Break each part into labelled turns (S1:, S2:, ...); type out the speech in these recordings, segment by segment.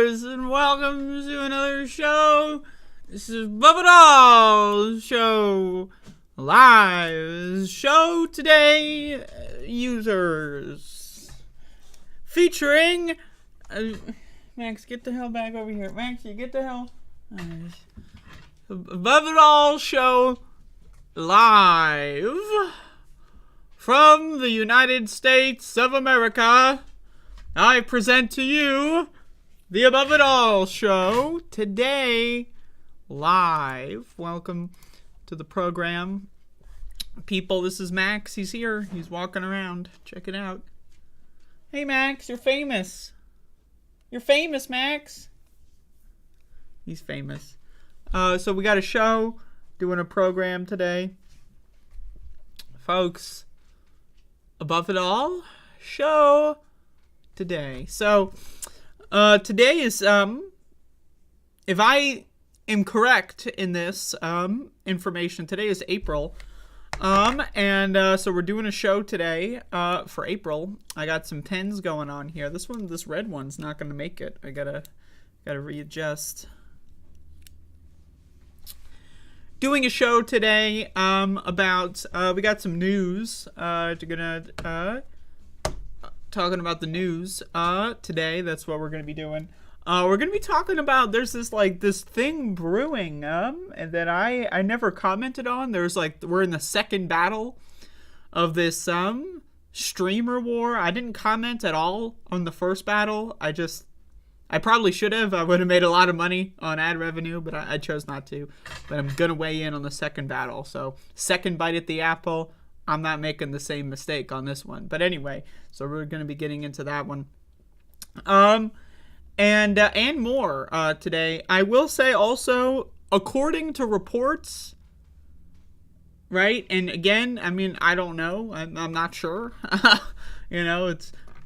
S1: Doomers, and welcome to another show. This is Above It All Show Live Show today, users. Featuring... Max, get the hell back over here. Max, you get the hell... Above It All Show Live from the United States of America. I present to you the Above It All Show today live. Welcome to the program, people. This is Max. He's here. He's walking around. Check it out. Hey, Max, you're famous. You're famous, Max. He's famous. So we got a show, doing a program today. Folks, Above It All Show today. So, today is, if I am correct in this, information, today is April. So we're doing a show today, for April. I got some pens going on here. This red one's not gonna make it. I gotta readjust. Doing a show today, about, we got some news, talking about the news today. That's what we're going to be doing. We're going to be talking about, there's this thing brewing and that I never commented on. There's we're in the second battle of this streamer war. I didn't comment at all on the first battle. I probably should have. I would have made a lot of money on ad revenue, but I chose not to. But I'm going to weigh in on the second battle. So second bite at the apple. I'm not making the same mistake on this one. But anyway, so we're going to be getting into that one. And more today. I will say also, according to reports, right? And again, I mean, I don't know. I'm not sure.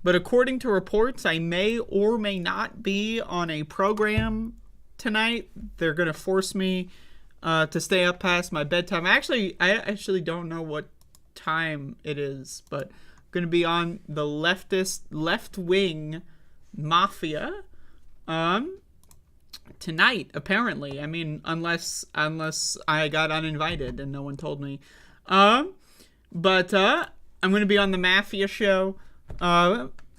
S1: But according to reports, I may or may not be on a program tonight. They're going to force me to stay up past my bedtime. I actually don't know what time it is, but I'm going to be on the left-wing mafia tonight, apparently. I mean, unless I got uninvited and no one told me. But I'm going to be on the mafia show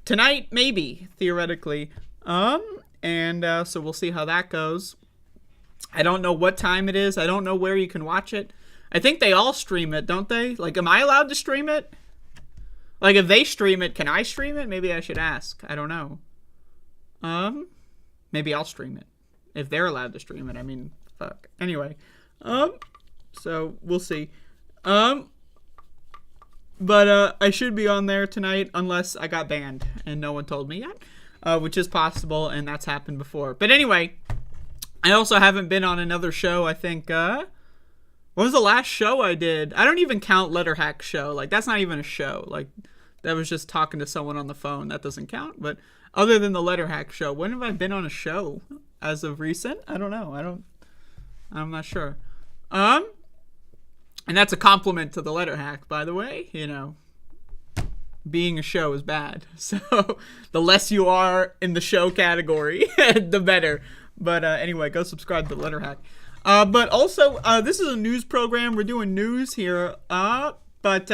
S1: tonight, maybe, theoretically. So we'll see how that goes. I don't know what time it is. I don't know where you can watch it. I think they all stream it, don't they? Am I allowed to stream it? If they stream it, can I stream it? Maybe I should ask. I don't know. Maybe I'll stream it. If they're allowed to stream it. I mean, fuck. Anyway. So we'll see. But I should be on there tonight unless I got banned and no one told me yet, which is possible, and that's happened before. But anyway, I also haven't been on another show. I think, what was the last show I did? I don't even count Letter Hack show. That's not even a show. That was just talking to someone on the phone. That doesn't count. But other than the Letter Hack show, when have I been on a show as of recent? I don't know. I'm not sure. And that's a compliment to the Letter Hack, by the way. Being a show is bad. So the less you are in the show category, the better. But anyway, go subscribe to the Letter Hack. But also, this is a news program. We're doing news here. But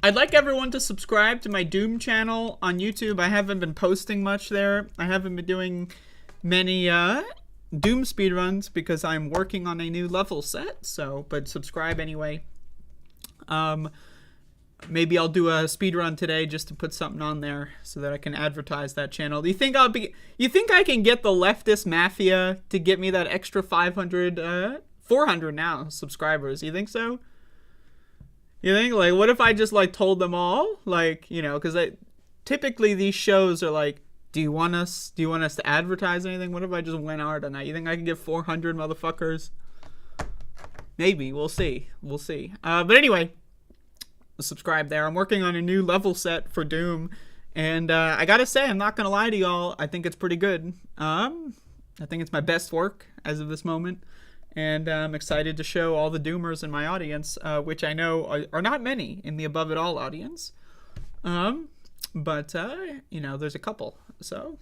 S1: I'd like everyone to subscribe to my Doom channel on YouTube. I haven't been posting much there. I haven't been doing many Doom speedruns because I'm working on a new level set. But subscribe anyway. Maybe I'll do a speedrun today just to put something on there so that I can advertise that channel. You think I can get the leftist mafia to get me that extra 500, 400 now subscribers? You think so? You think, what if I just, told them all? Because typically these shows are do you want us to advertise anything? What if I just went hard on that? You think I can get 400 motherfuckers? Maybe. We'll see. But anyway, subscribe there. I'm working on a new level set for Doom, and I gotta say, I'm not gonna lie to y'all, I think it's pretty good. I think it's my best work as of this moment, and I'm excited to show all the Doomers in my audience, which I know are not many in the Above It All audience. But, there's a couple. So,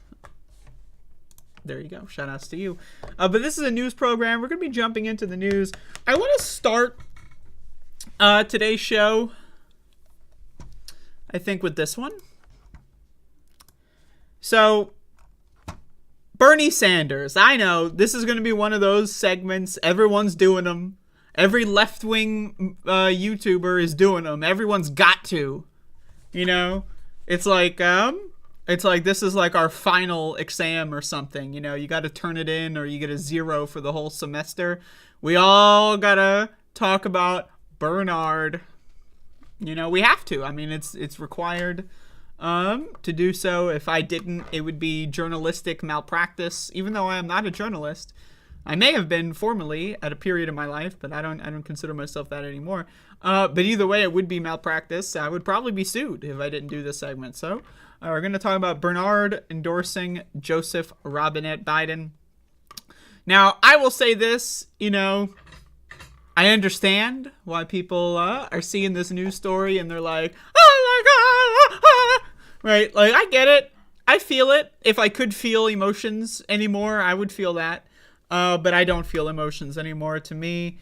S1: there you go. Shout outs to you. But this is a news program. We're going to be jumping into the news. I want to start today's show, I think, with this one. So, Bernie Sanders. I know this is going to be one of those segments. Everyone's doing them. Every left-wing YouTuber is doing them. Everyone's got to. It's like this is like our final exam or something. You got to turn it in or you get a 0 for the whole semester. We all got to talk about Bernard. We have to. I mean, it's required to do so. If I didn't, it would be journalistic malpractice, even though I am not a journalist. I may have been formerly at a period of my life, but I don't consider myself that anymore. But either way, it would be malpractice. I would probably be sued if I didn't do this segment. So we're going to talk about Bernard endorsing Joseph Robinette Biden. Now, I will say this, I understand why people are seeing this news story and they're like, oh my God, right? Like, I get it. I feel it. If I could feel emotions anymore, I would feel that. But I don't feel emotions anymore. To me,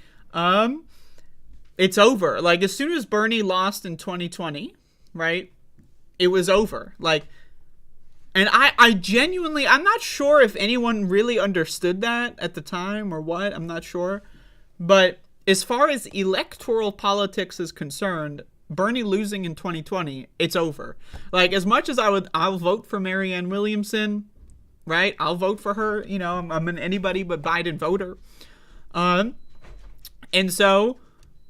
S1: it's over. Like, as soon as Bernie lost in 2020, right, it was over. Like, and I genuinely, I'm not sure if anyone really understood that at the time or what. I'm not sure. But as far as electoral politics is concerned, Bernie losing in 2020, it's over. Like, as much as I'll vote for Marianne Williamson, right? I'll vote for her. I'm an anybody but Biden voter. And so,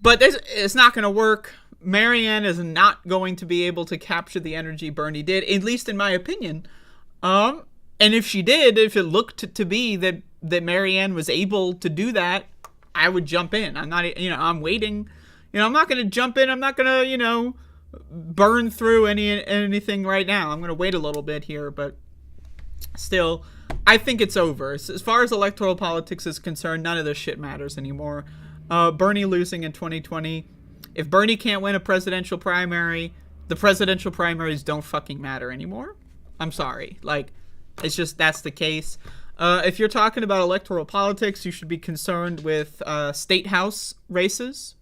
S1: but it's not going to work. Marianne is not going to be able to capture the energy Bernie did, at least in my opinion. And if she did, if it looked to be that Marianne was able to do that, I would jump in. I'm not, I'm waiting. I'm not going to jump in. I'm not going to, burn through anything right now. I'm going to wait a little bit here, but still, I think it's over. As far as electoral politics is concerned, none of this shit matters anymore. Bernie losing in 2020. If Bernie can't win a presidential primary, the presidential primaries don't fucking matter anymore. I'm sorry. Like, it's just, that's the case. If you're talking about electoral politics, you should be concerned with state house races.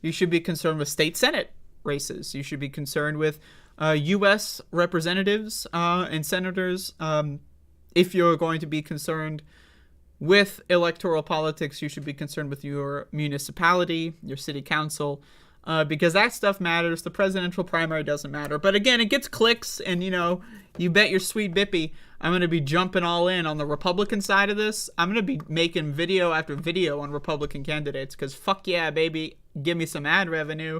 S1: You should be concerned with state senate races. You should be concerned with U.S. representatives and senators. If you're going to be concerned with electoral politics, you should be concerned with your municipality, your city council, because that stuff matters. The presidential primary doesn't matter. But again, it gets clicks, and you bet your sweet bippy I'm going to be jumping all in on the Republican side of this. I'm going to be making video after video on Republican candidates, because fuck yeah, baby, give me some ad revenue.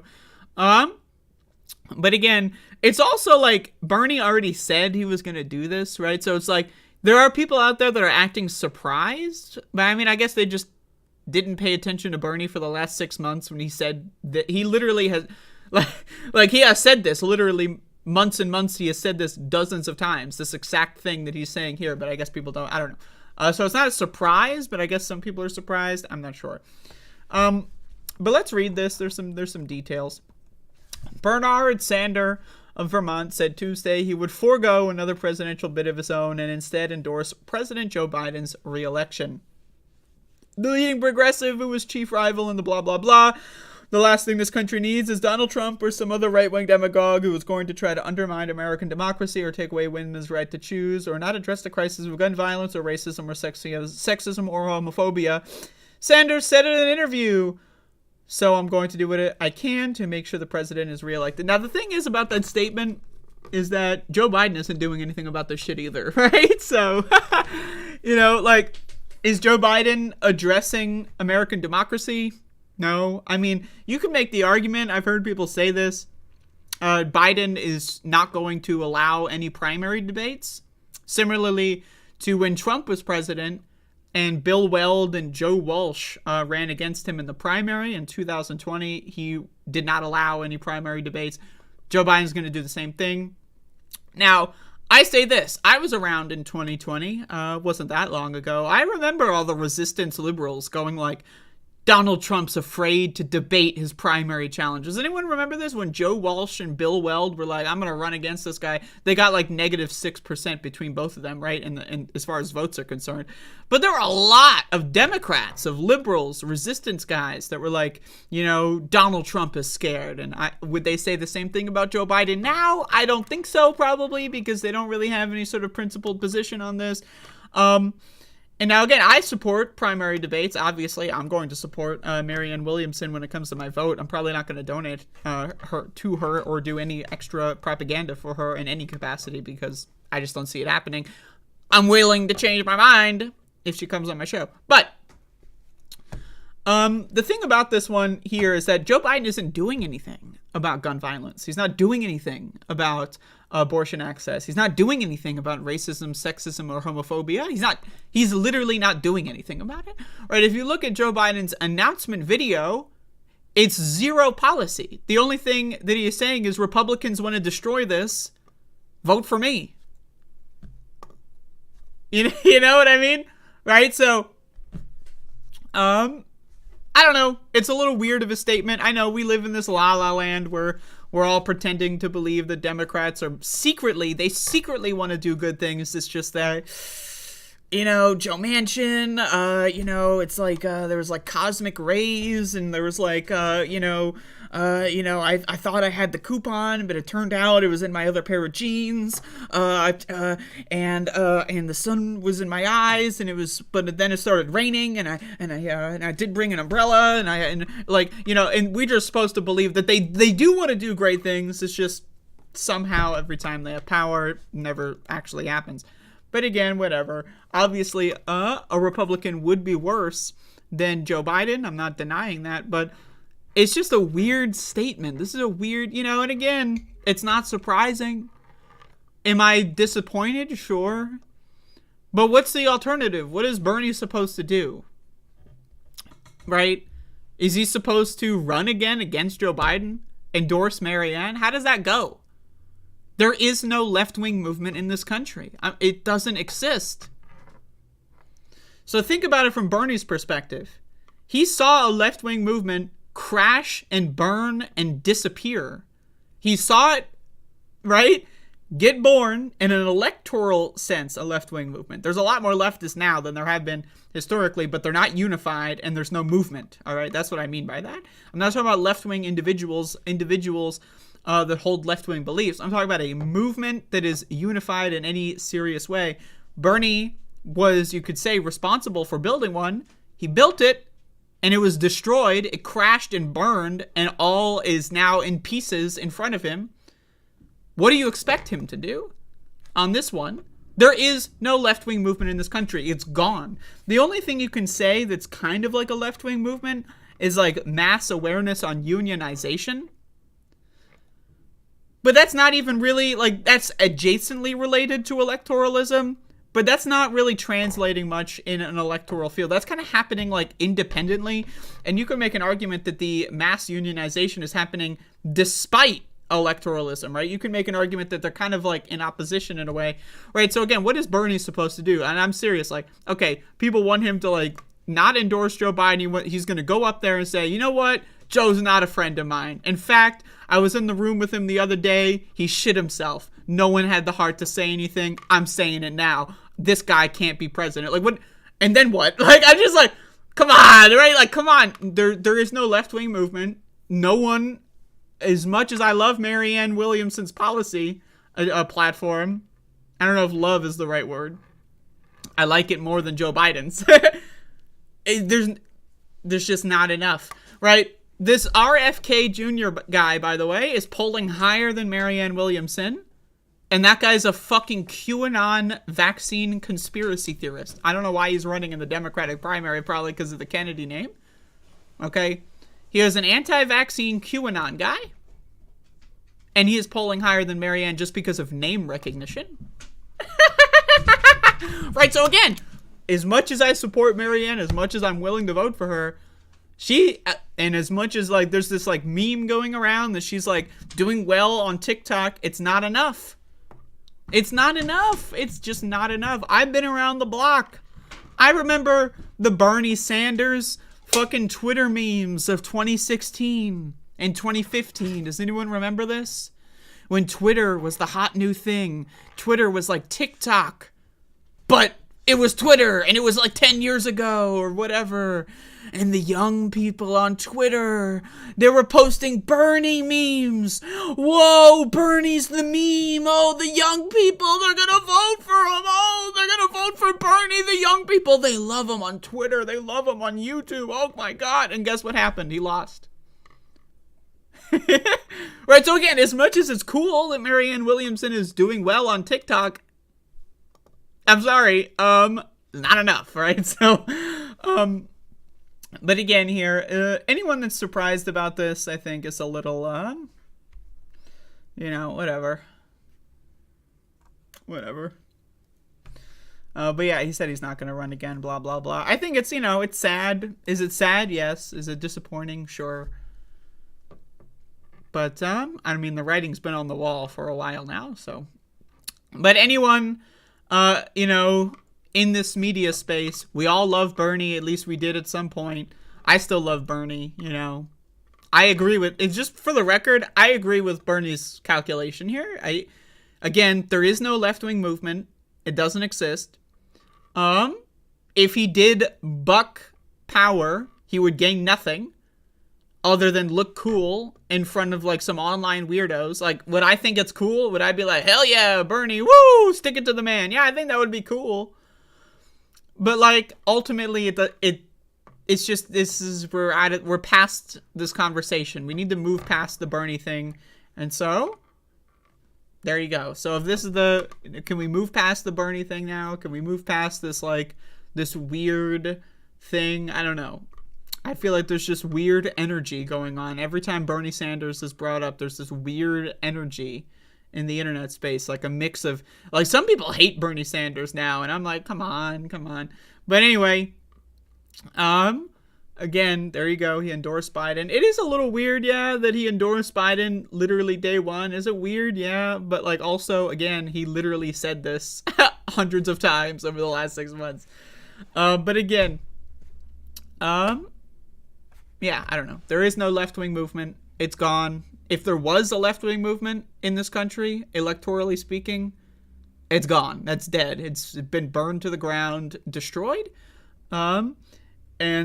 S1: But again, it's also like Bernie already said he was going to do this, right? So it's like there are people out there that are acting surprised. But I mean, I guess they just didn't pay attention to Bernie for the last 6 months when he said that he literally has, like he has said this literally months and months. He has said this dozens of times, this exact thing that he's saying here. But I guess people don't, I don't know. So it's not a surprise, but I guess some people are surprised. I'm not sure. But let's read this. There's some details. Bernard Sanders of Vermont said Tuesday he would forego another presidential bid of his own and instead endorse President Joe Biden's re-election. The leading progressive, who was chief rival in the blah, blah, blah. The last thing this country needs is Donald Trump or some other right-wing demagogue who is going to try to undermine American democracy or take away women's right to choose or not address the crisis of gun violence or racism or sexism or homophobia. Sanders said in an interview, "So I'm going to do what I can to make sure the president is reelected." Now, the thing is about that statement is that Joe Biden isn't doing anything about this shit either, right? So, is Joe Biden addressing American democracy? No. I mean, you can make the argument, I've heard people say this, Biden is not going to allow any primary debates. Similarly to when Trump was president, and Bill Weld and Joe Walsh ran against him in the primary in 2020. He did not allow any primary debates. Joe Biden's going to do the same thing. Now, I say this. I was around in 2020. Wasn't that long ago. I remember all the resistance liberals going like, Donald Trump's afraid to debate his primary challenge. Does anyone remember this? When Joe Walsh and Bill Weld were like, I'm going to run against this guy. They got like -6% between both of them, right? And as far as votes are concerned. But there were a lot of Democrats, of liberals, resistance guys that were like, Donald Trump is scared. And would they say the same thing about Joe Biden now? I don't think so, probably, because they don't really have any sort of principled position on this. And now, again, I support primary debates. Obviously, I'm going to support Marianne Williamson when it comes to my vote. I'm probably not going to donate to her or do any extra propaganda for her in any capacity because I just don't see it happening. I'm willing to change my mind if she comes on my show. But the thing about this one here is that Joe Biden isn't doing anything about gun violence. He's not doing anything about abortion access. He's not doing anything about racism, sexism, or homophobia. He's literally not doing anything about it. Right? If you look at Joe Biden's announcement video, it's zero policy. The only thing that he is saying is Republicans want to destroy this. Vote for me. You know what I mean? Right? So, I don't know. It's a little weird of a statement. I know we live in this la-la land where we're all pretending to believe the Democrats are secretly want to do good things. It's just that, Joe Manchin, it's like there was like cosmic rays and there was like, I thought I had the coupon, but it turned out it was in my other pair of jeans. And the sun was in my eyes, but then it started raining, and I did bring an umbrella, and we're just supposed to believe that they do want to do great things. It's just somehow every time they have power, it never actually happens. But again, whatever. Obviously, a Republican would be worse than Joe Biden. I'm not denying that, but it's just a weird statement. This is a weird, and again, it's not surprising. Am I disappointed? Sure. But what's the alternative? What is Bernie supposed to do? Right? Is he supposed to run again against Joe Biden? Endorse Marianne? How does that go? There is no left-wing movement in this country. It doesn't exist. So think about it from Bernie's perspective. He saw a left-wing movement crash and burn and disappear. He saw it, right, get born in an electoral sense, a left-wing movement. There's a lot more leftists now than there have been historically, but they're not unified and there's no movement. All right, that's what I mean by that. I'm not talking about left-wing individuals that hold left-wing beliefs. I'm talking about a movement that is unified in any serious way. Bernie was, you could say, responsible for building one. He built it, and it was destroyed. It crashed and burned, and all is now in pieces in front of him. What do you expect him to do on this one? There is no left-wing movement in this country. It's gone. The only thing you can say that's kind of like a left-wing movement is like mass awareness on unionization. But that's not even really, that's adjacently related to electoralism, but that's not really translating much in an electoral field. That's kind of happening, independently, and you can make an argument that the mass unionization is happening despite electoralism, right? You can make an argument that they're kind of, in opposition in a way, right? So, again, what is Bernie supposed to do? And I'm serious, okay, people want him to, not endorse Joe Biden. He's going to go up there and say, you know what? Joe's not a friend of mine. In fact, I was in the room with him the other day. He shit himself. No one had the heart to say anything. I'm saying it now. This guy can't be president. What? And then what? I'm just come on, right? Come on. There is no left-wing movement. No one, as much as I love Marianne Williamson's policy platform, I don't know if love is the right word. I like it more than Joe Biden's. There's just not enough, right? This RFK Jr. guy, by the way, is polling higher than Marianne Williamson. And that guy's a fucking QAnon vaccine conspiracy theorist. I don't know why he's running in the Democratic primary, probably because of the Kennedy name. Okay? He is an anti-vaccine QAnon guy. And he is polling higher than Marianne just because of name recognition. Right, so again, as much as I support Marianne, as much as I'm willing to vote for her, and as much as there's this meme going around that she's doing well on TikTok, it's not enough. It's not enough. It's just not enough. I've been around the block. I remember the Bernie Sanders fucking Twitter memes of 2016 and 2015. Does anyone remember this? When Twitter was the hot new thing. Twitter was like TikTok, but it was Twitter, and it was like 10 years ago or whatever. And the young people on Twitter, they were posting Bernie memes. Whoa, Bernie's the meme. Oh, the young people, they're going to vote for him. Oh, they're going to vote for Bernie. The young people, they love him on Twitter. They love him on YouTube. Oh, my God. And guess what happened? He lost. Right, so again, as much as it's cool that Marianne Williamson is doing well on TikTok, I'm sorry, not enough, right? So, but again here, anyone that's surprised about this, I think, is a little, whatever. But yeah, he said he's not going to run again, blah, blah, blah. I think it's, it's sad. Is it sad? Yes. Is it disappointing? Sure. But, I mean, the writing's been on the wall for a while now, so. But anyone, in this media space, we all love Bernie. At least we did at some point. I still love Bernie, I agree with, it's just for the record, I agree with Bernie's calculation here. Again, there is no left-wing movement. It doesn't exist. If he did buck power, he would gain nothing other than look cool in front of like some online weirdos. Like, would I think it's cool? Would I be like, hell yeah, Bernie, woo, stick it to the man? Yeah, I think that would be cool. But like, ultimately, it's just, we're past this conversation. We need to move past the Bernie thing. And so, there you go. So if this is can we move past the Bernie thing now? Can we move past this, like, this weird thing? I don't know. I feel like there's just weird energy going on. Every time Bernie Sanders is brought up, there's this weird energy in the internet space. Like a mix of, like, some people hate Bernie Sanders now, and I'm like, come on. But anyway, again, there you go. He endorsed Biden. It is a little weird, yeah, that he endorsed Biden literally day one. Is it weird? Yeah. But like, also, again, he literally said this hundreds of times over the last 6 months. But again, yeah, I don't know. There is no left-wing movement. It's gone. If there was a left-wing movement in this country, electorally speaking, it's gone. That's dead. It's been burned to the ground, destroyed. And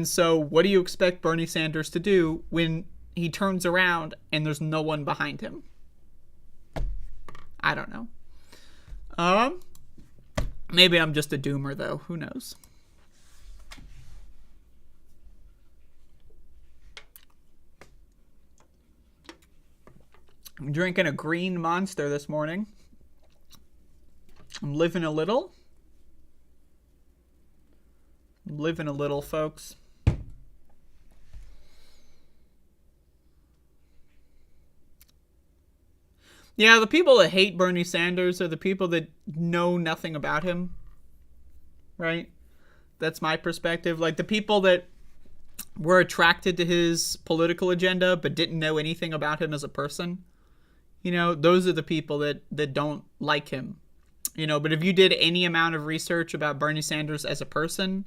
S1: so what do you expect Bernie Sanders to do when he turns around and there's no one behind him? I don't know. Maybe I'm just a doomer, though. Who knows? I'm drinking a green Monster this morning. I'm living a little. Folks. Yeah, the people that hate Bernie Sanders are the people that know nothing about him. Right? That's my perspective. Like, the people that were attracted to his political agenda but didn't know anything about him as a person. Those are the people that don't like him. But if you did any amount of research about Bernie Sanders as a person,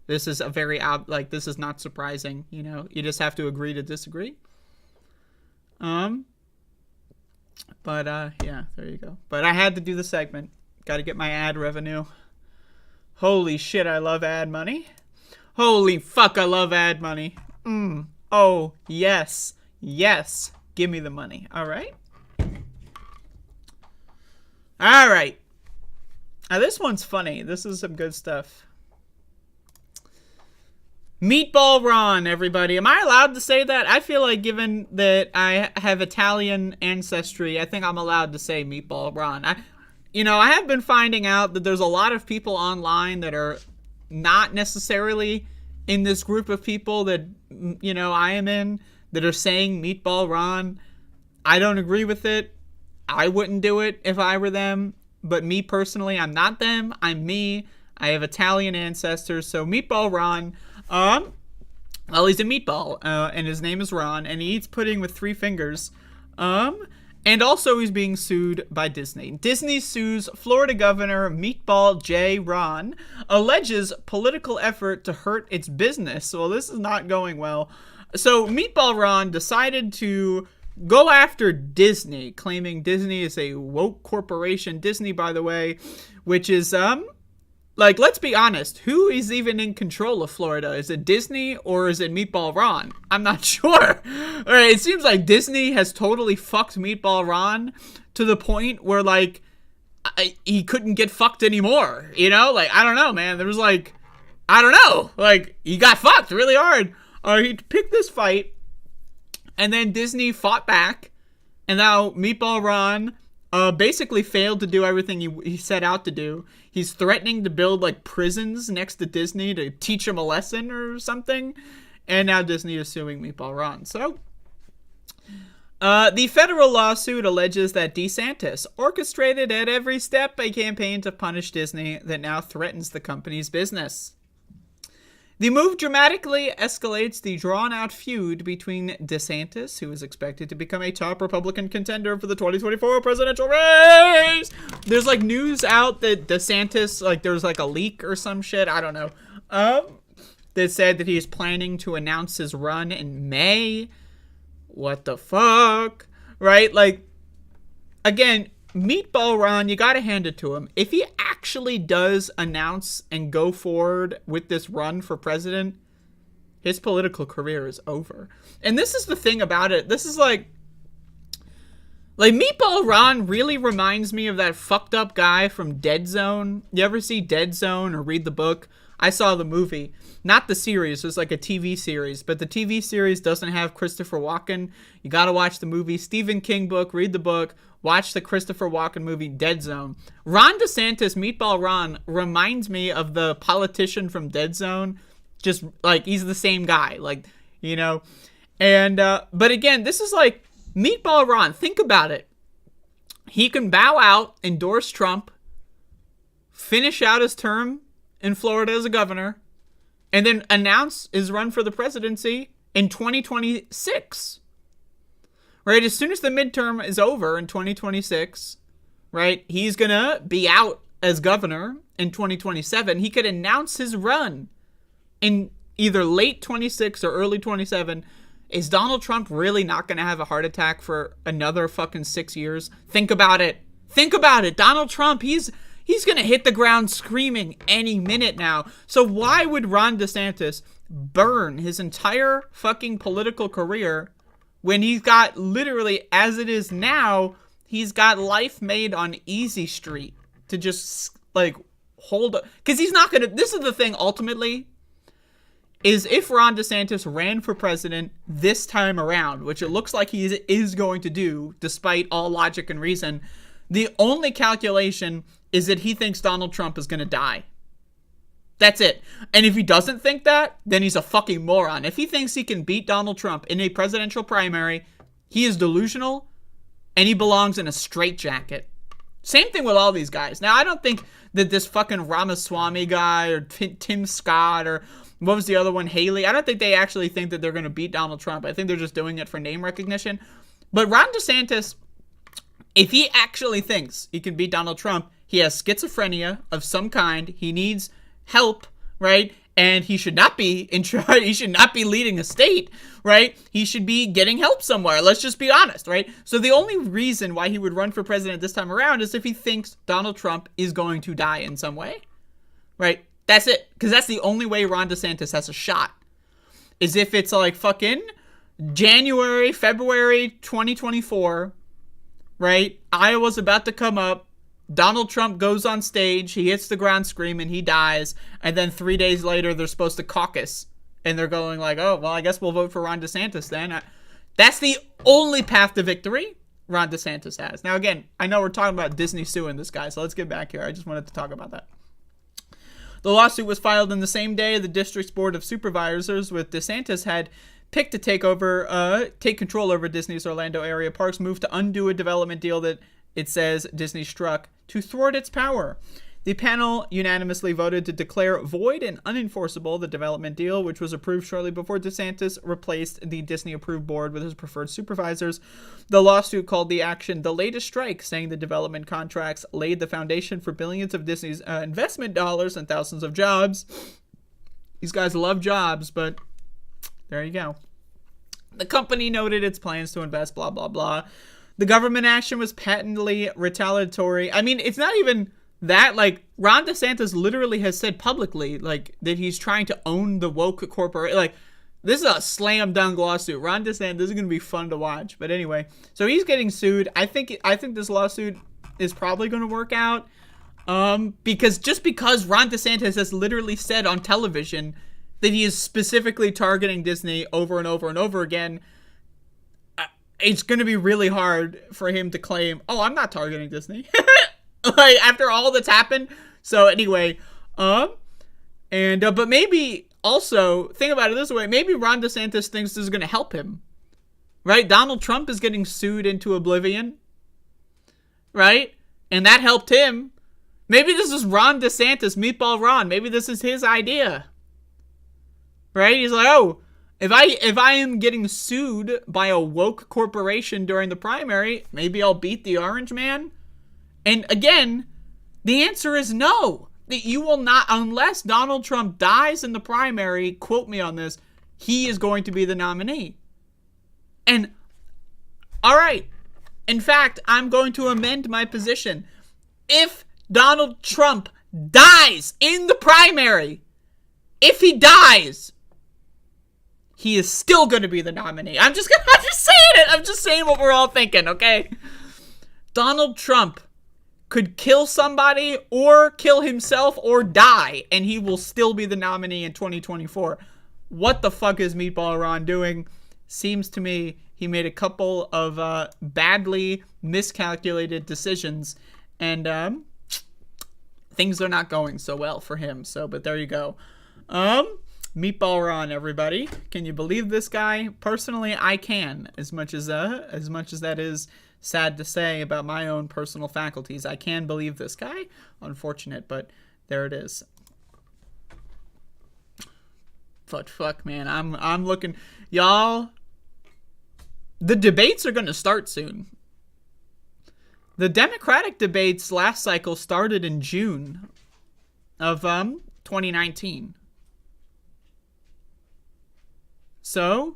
S1: this is this is not surprising. You just have to agree to disagree. But yeah, there you go. But I had to do the segment. Got to get my ad revenue. Holy shit, I love ad money. Holy fuck, I love ad money. Oh, yes. Yes. Give me the money. All right. Now, this one's funny. This is some good stuff. Meatball Ron, everybody. Am I allowed to say that? I feel like, given that I have Italian ancestry, I think I'm allowed to say Meatball Ron. I have been finding out that there's a lot of people online that are not necessarily in this group of people that, I am in, that are saying Meatball Ron. I don't agree with it. I wouldn't do it if I were them. But me personally, I'm not them. I'm me. I have Italian ancestors. So Meatball Ron, well, he's a meatball, and his name is Ron, and he eats pudding with 3 fingers. And also he's being sued by Disney. Disney sues Florida Governor Meatball J. Ron, alleges political effort to hurt its business. Well, this is not going well. So Meatball Ron decided to go after Disney, claiming Disney is a woke corporation. Disney, by the way, which is, like, let's be honest, who is even in control of Florida? Is it Disney or is it Meatball Ron? I'm not sure. All right, it seems like Disney has totally fucked Meatball Ron to the point where, like, he couldn't get fucked anymore. You know? Like, I don't know, man. There was, like, I don't know. Like, he got fucked really hard. He picked this fight, and then Disney fought back, and now Meatball Ron basically failed to do everything he set out to do. He's threatening to build, like, prisons next to Disney to teach him a lesson or something. And now Disney is suing Meatball Ron. So, the federal lawsuit alleges that DeSantis orchestrated at every step a campaign to punish Disney that now threatens the company's business. The move dramatically escalates the drawn-out feud between DeSantis, who is expected to become a top Republican contender for the 2024 presidential race. There's, like, news out that DeSantis, like, there's, like, a leak or some shit, I don't know, that said that he is planning to announce his run in May. What the fuck? Right? Like, again, Meatball Ron, you gotta hand it to him. If he actually does announce and go forward with this run for president, his political career is over. And this is the thing about it. This is like Meatball Ron really reminds me of that fucked up guy from Dead Zone. You ever see Dead Zone or read the book? I saw the movie. Not the series. It was like a TV series. But the TV series doesn't have Christopher Walken. You gotta watch the movie. Stephen King book. Read the book. Watch the Christopher Walken movie, Dead Zone. Ron DeSantis, Meatball Ron, reminds me of the politician from Dead Zone. Just, like, he's the same guy. Like, you know. And, but again, this is like, Meatball Ron, think about it. He can bow out, endorse Trump, finish out his term in Florida as a governor, and then announce his run for the presidency in 2026. Right? As soon as the midterm is over in 2026, right, he's going to be out as governor in 2027. He could announce his run in either late 26 or early 27. Is Donald Trump really not going to have a heart attack for another fucking 6 years? Think about it. Think about it. Donald Trump, he's going to hit the ground screaming any minute now. So why would Ron DeSantis burn his entire fucking political career when he's got, literally, as it is now, he's got life made on easy street to just, like, hold up? Because he's not going to, this is the thing, ultimately, is if Ron DeSantis ran for president this time around, which it looks like he is going to do, despite all logic and reason, the only calculation is that he thinks Donald Trump is going to die. That's it. And if he doesn't think that, then he's a fucking moron. If he thinks he can beat Donald Trump in a presidential primary, he is delusional, and he belongs in a straitjacket. Same thing with all these guys. Now, I don't think that this fucking Ramaswamy guy or Tim Scott or what was the other one, Haley, I don't think they actually think that they're going to beat Donald Trump. I think they're just doing it for name recognition. But Ron DeSantis, if he actually thinks he can beat Donald Trump, he has schizophrenia of some kind. He needs help, right? And he should not be in charge. He should not be leading a state, right? He should be getting help somewhere. Let's just be honest, right? So the only reason why he would run for president this time around is if he thinks Donald Trump is going to die in some way, right? That's it. Because that's the only way Ron DeSantis has a shot. Is if it's like fucking January, February 2024, right? Iowa's about to come up. Donald Trump goes on stage, he hits the ground screaming, he dies, and then 3 days later they're supposed to caucus, and they're going like, oh, well, I guess we'll vote for Ron DeSantis then. That's the only path to victory Ron DeSantis has. Now, again, I know we're talking about Disney suing this guy, so let's get back here. I just wanted to talk about that. The lawsuit was filed in the same day the district's board of supervisors with DeSantis had picked to take control over Disney's Orlando area parks, moved to undo a development deal that it says Disney struck to thwart its power. The panel unanimously voted to declare void and unenforceable the development deal, which was approved shortly before DeSantis replaced the Disney-approved board with his preferred supervisors. The lawsuit called the action the latest strike, saying the development contracts laid the foundation for billions of Disney's investment dollars and thousands of jobs. These guys love jobs, but there you go. The company noted its plans to invest, blah, blah, blah. The government action was patently retaliatory. I mean, it's not even that. Like, Ron DeSantis literally has said publicly, like, that he's trying to own the woke corporation. Like, this is a slam dunk lawsuit. Ron DeSantis, this is going to be fun to watch. But anyway, so he's getting sued. I think this lawsuit is probably going to work out. Because Ron DeSantis has literally said on television that he is specifically targeting Disney over and over and over again, it's going to be really hard for him to claim, oh, I'm not targeting Disney. Like, after all that's happened. So anyway, but maybe also, think about it this way, maybe Ron DeSantis thinks this is going to help him, right? Donald Trump is getting sued into oblivion, right? And that helped him. Maybe this is Ron DeSantis, Meatball Ron. Maybe this is his idea, right? He's like, oh, if I am getting sued by a woke corporation during the primary, maybe I'll beat the orange man. And again, the answer is no. That you will not, unless Donald Trump dies in the primary, quote me on this, he is going to be the nominee. And, all right. In fact, I'm going to amend my position. If Donald Trump dies in the primary, if he dies, he is still going to be the nominee. I'm just saying it. I'm just saying what we're all thinking, okay? Donald Trump could kill somebody or kill himself or die, and he will still be the nominee in 2024. What the fuck is Meatball Ron doing? Seems to me he made a couple of badly miscalculated decisions, and things are not going so well for him. So, but there you go. Meatball Ron, everybody. Can you believe this guy? Personally, I can. As much as that is sad to say about my own personal faculties, I can believe this guy. Unfortunate, but there it is. But fuck, man, I'm looking, y'all. The debates are gonna start soon. The Democratic debates last cycle started in June of 2019. So,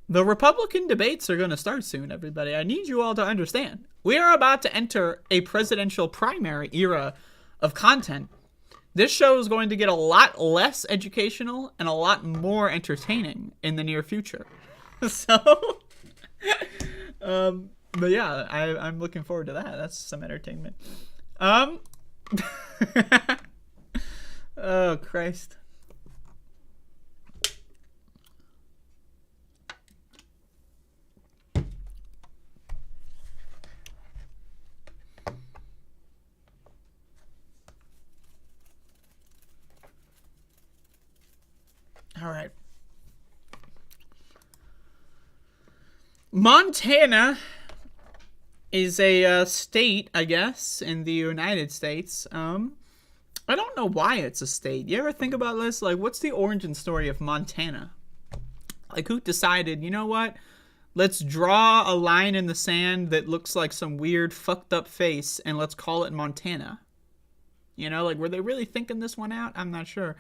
S1: the Republican debates are going to start soon, everybody. I need you all to understand. We are about to enter a presidential primary era of content. This show is going to get a lot less educational and a lot more entertaining in the near future. So, but yeah, I'm looking forward to that. That's some entertainment. Oh, Christ. All right. Montana is a state, I guess, in the United States. I don't know why it's a state. You ever think about this? Like, what's the origin story of Montana? Like, who decided, you know what? Let's draw a line in the sand that looks like some weird fucked up face, and let's call it Montana. You know, like, were they really thinking this one out? I'm not sure.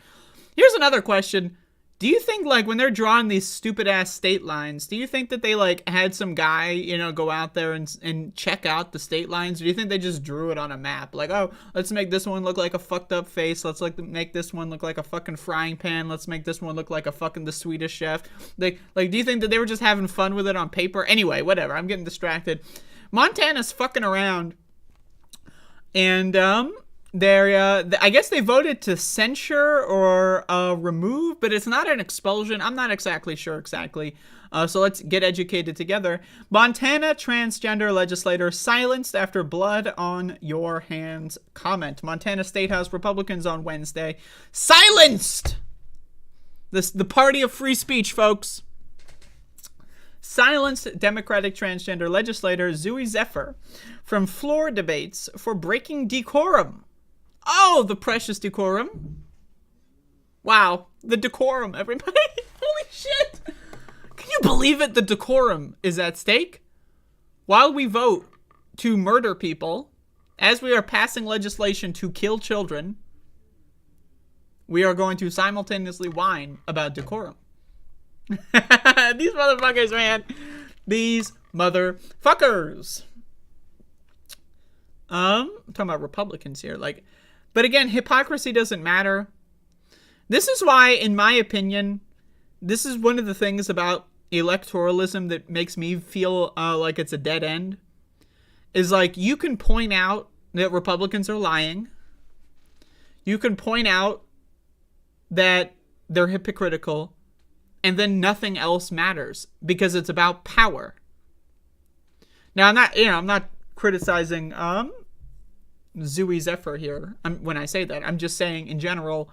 S1: Here's another question. Do you think, like, when they're drawing these stupid-ass state lines, do you think that they, like, had some guy, you know, go out there and check out the state lines? Or do you think they just drew it on a map? Like, oh, let's make this one look like a fucked-up face. Let's, like, make this one look like a fucking frying pan. Let's make this one look like a fucking the Swedish chef. Like, do you think that they were just having fun with it on paper? Anyway, whatever. I'm getting distracted. Montana's fucking around. And, I guess they voted to censure or remove, but it's not an expulsion. I'm not exactly sure exactly. So let's get educated together. Montana transgender legislator silenced after blood on your hands comment. Montana State House Republicans on Wednesday silenced the party of free speech, folks. Silenced Democratic transgender legislator Zooey Zephyr from floor debates for breaking decorum Oh, the precious decorum. Wow, the decorum, everybody. Holy shit. Can you believe it? The decorum is at stake. While we vote to murder people, as we are passing legislation to kill children, we are going to simultaneously whine about decorum. These motherfuckers, man. These motherfuckers. I'm talking about Republicans here. But again, hypocrisy doesn't matter. This is why, in my opinion, this is one of the things about electoralism that makes me feel like it's a dead end. Is you can point out that Republicans are lying. You can point out that they're hypocritical, and then nothing else matters because it's about power. Now, I'm not criticizing Zooey Zephyr here when I say that. I'm just saying, in general,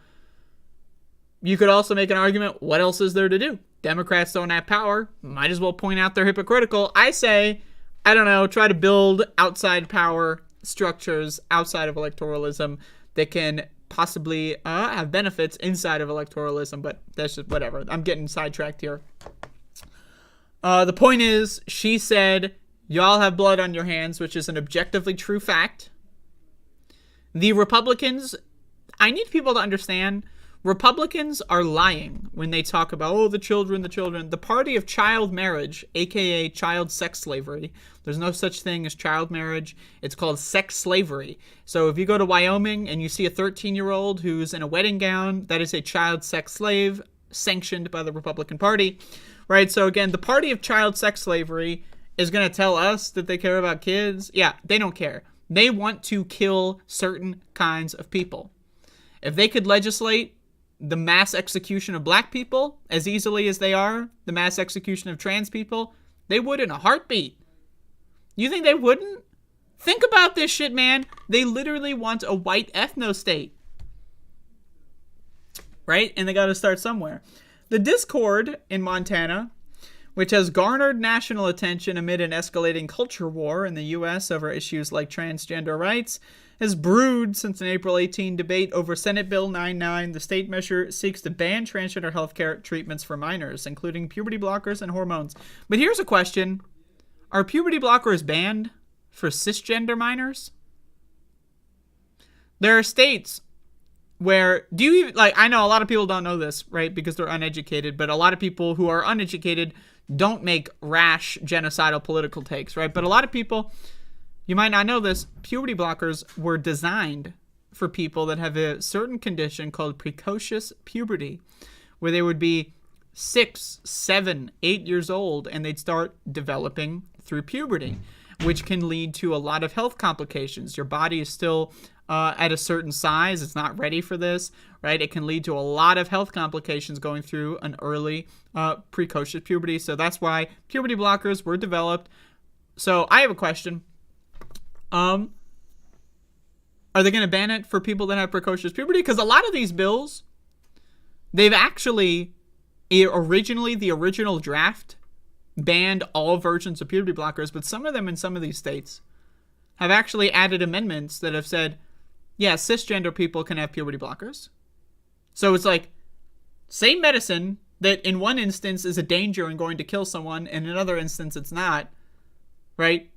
S1: you could also make an argument, what else is there to do? Democrats don't have power. Might as well point out they're hypocritical. I say, I don't know, try to build outside power structures outside of electoralism that can possibly have benefits inside of electoralism, but that's just whatever. I'm getting sidetracked here. The point is, she said, y'all have blood on your hands, which is an objectively true fact. The Republicans, I need people to understand, Republicans are lying when they talk about, the children. The party of child marriage, aka child sex slavery. There's no such thing as child marriage. It's called sex slavery. So if you go to Wyoming and you see a 13-year-old who's in a wedding gown, that is a child sex slave sanctioned by the Republican Party, right? So again, the party of child sex slavery is going to tell us that they care about kids. Yeah, they don't care. They want to kill certain kinds of people. If they could legislate the mass execution of black people as easily as they are the mass execution of trans people, they would in a heartbeat. You think they wouldn't? Think about this shit, man. They literally want a white ethno-state. Right? And they got to start somewhere. The discord in Montana, which has garnered national attention amid an escalating culture war in the U.S. over issues like transgender rights, has brewed since an April 18 debate over Senate Bill 99. The state measure seeks to ban transgender healthcare treatments for minors, including puberty blockers and hormones. But here's a question. Are puberty blockers banned for cisgender minors? There are states where, I know a lot of people don't know this, right, because they're uneducated, but a lot of people who are uneducated don't make rash, genocidal political takes, right? But a lot of people, you might not know this, puberty blockers were designed for people that have a certain condition called precocious puberty, where they would be 6, 7, 8 years old, and they'd start developing through puberty, which can lead to a lot of health complications. Your body is still at a certain size. It's not ready for this, right? It can lead to a lot of health complications going through an early precocious puberty. So that's why puberty blockers were developed. So I have a question. Are they going to ban it for people that have precocious puberty? Because a lot of these bills, they've actually, originally, the original draft banned all versions of puberty blockers, but some of them in some of these states have actually added amendments that have said, yeah, cisgender people can have puberty blockers. So it's like, same medicine that in one instance is a danger and going to kill someone, and in another instance it's not, right?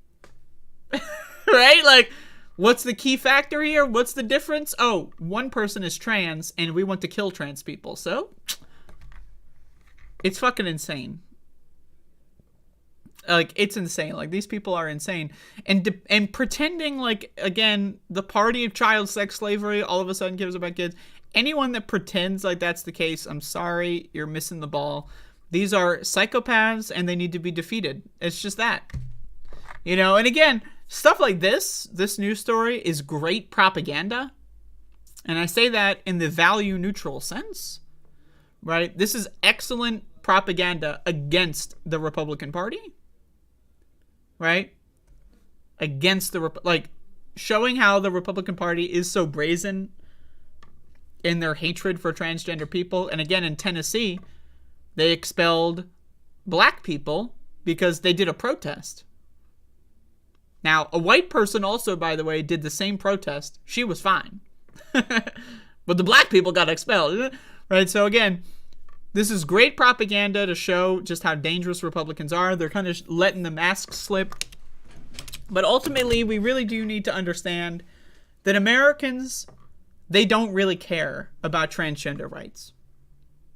S1: Right? Like, what's the key factor here? What's the difference? Oh, one person is trans, and we want to kill trans people. So, it's fucking insane. Like, it's insane. Like, these people are insane. And pretending, like, again, the party of child sex slavery all of a sudden cares about kids. Anyone that pretends like that's the case, I'm sorry, you're missing the ball. These are psychopaths, and they need to be defeated. It's just that. You know, and again, stuff like this news story is great propaganda. And I say that in the value neutral sense, right? This is excellent propaganda against the Republican Party, right? Against showing how the Republican Party is so brazen in their hatred for transgender people. And again, in Tennessee, they expelled black people because they did a protest. Now, a white person also, by the way, did the same protest. She was fine. But the black people got expelled, right? So again, this is great propaganda to show just how dangerous Republicans are. They're kind of letting the mask slip. But ultimately, we really do need to understand that Americans, they don't really care about transgender rights,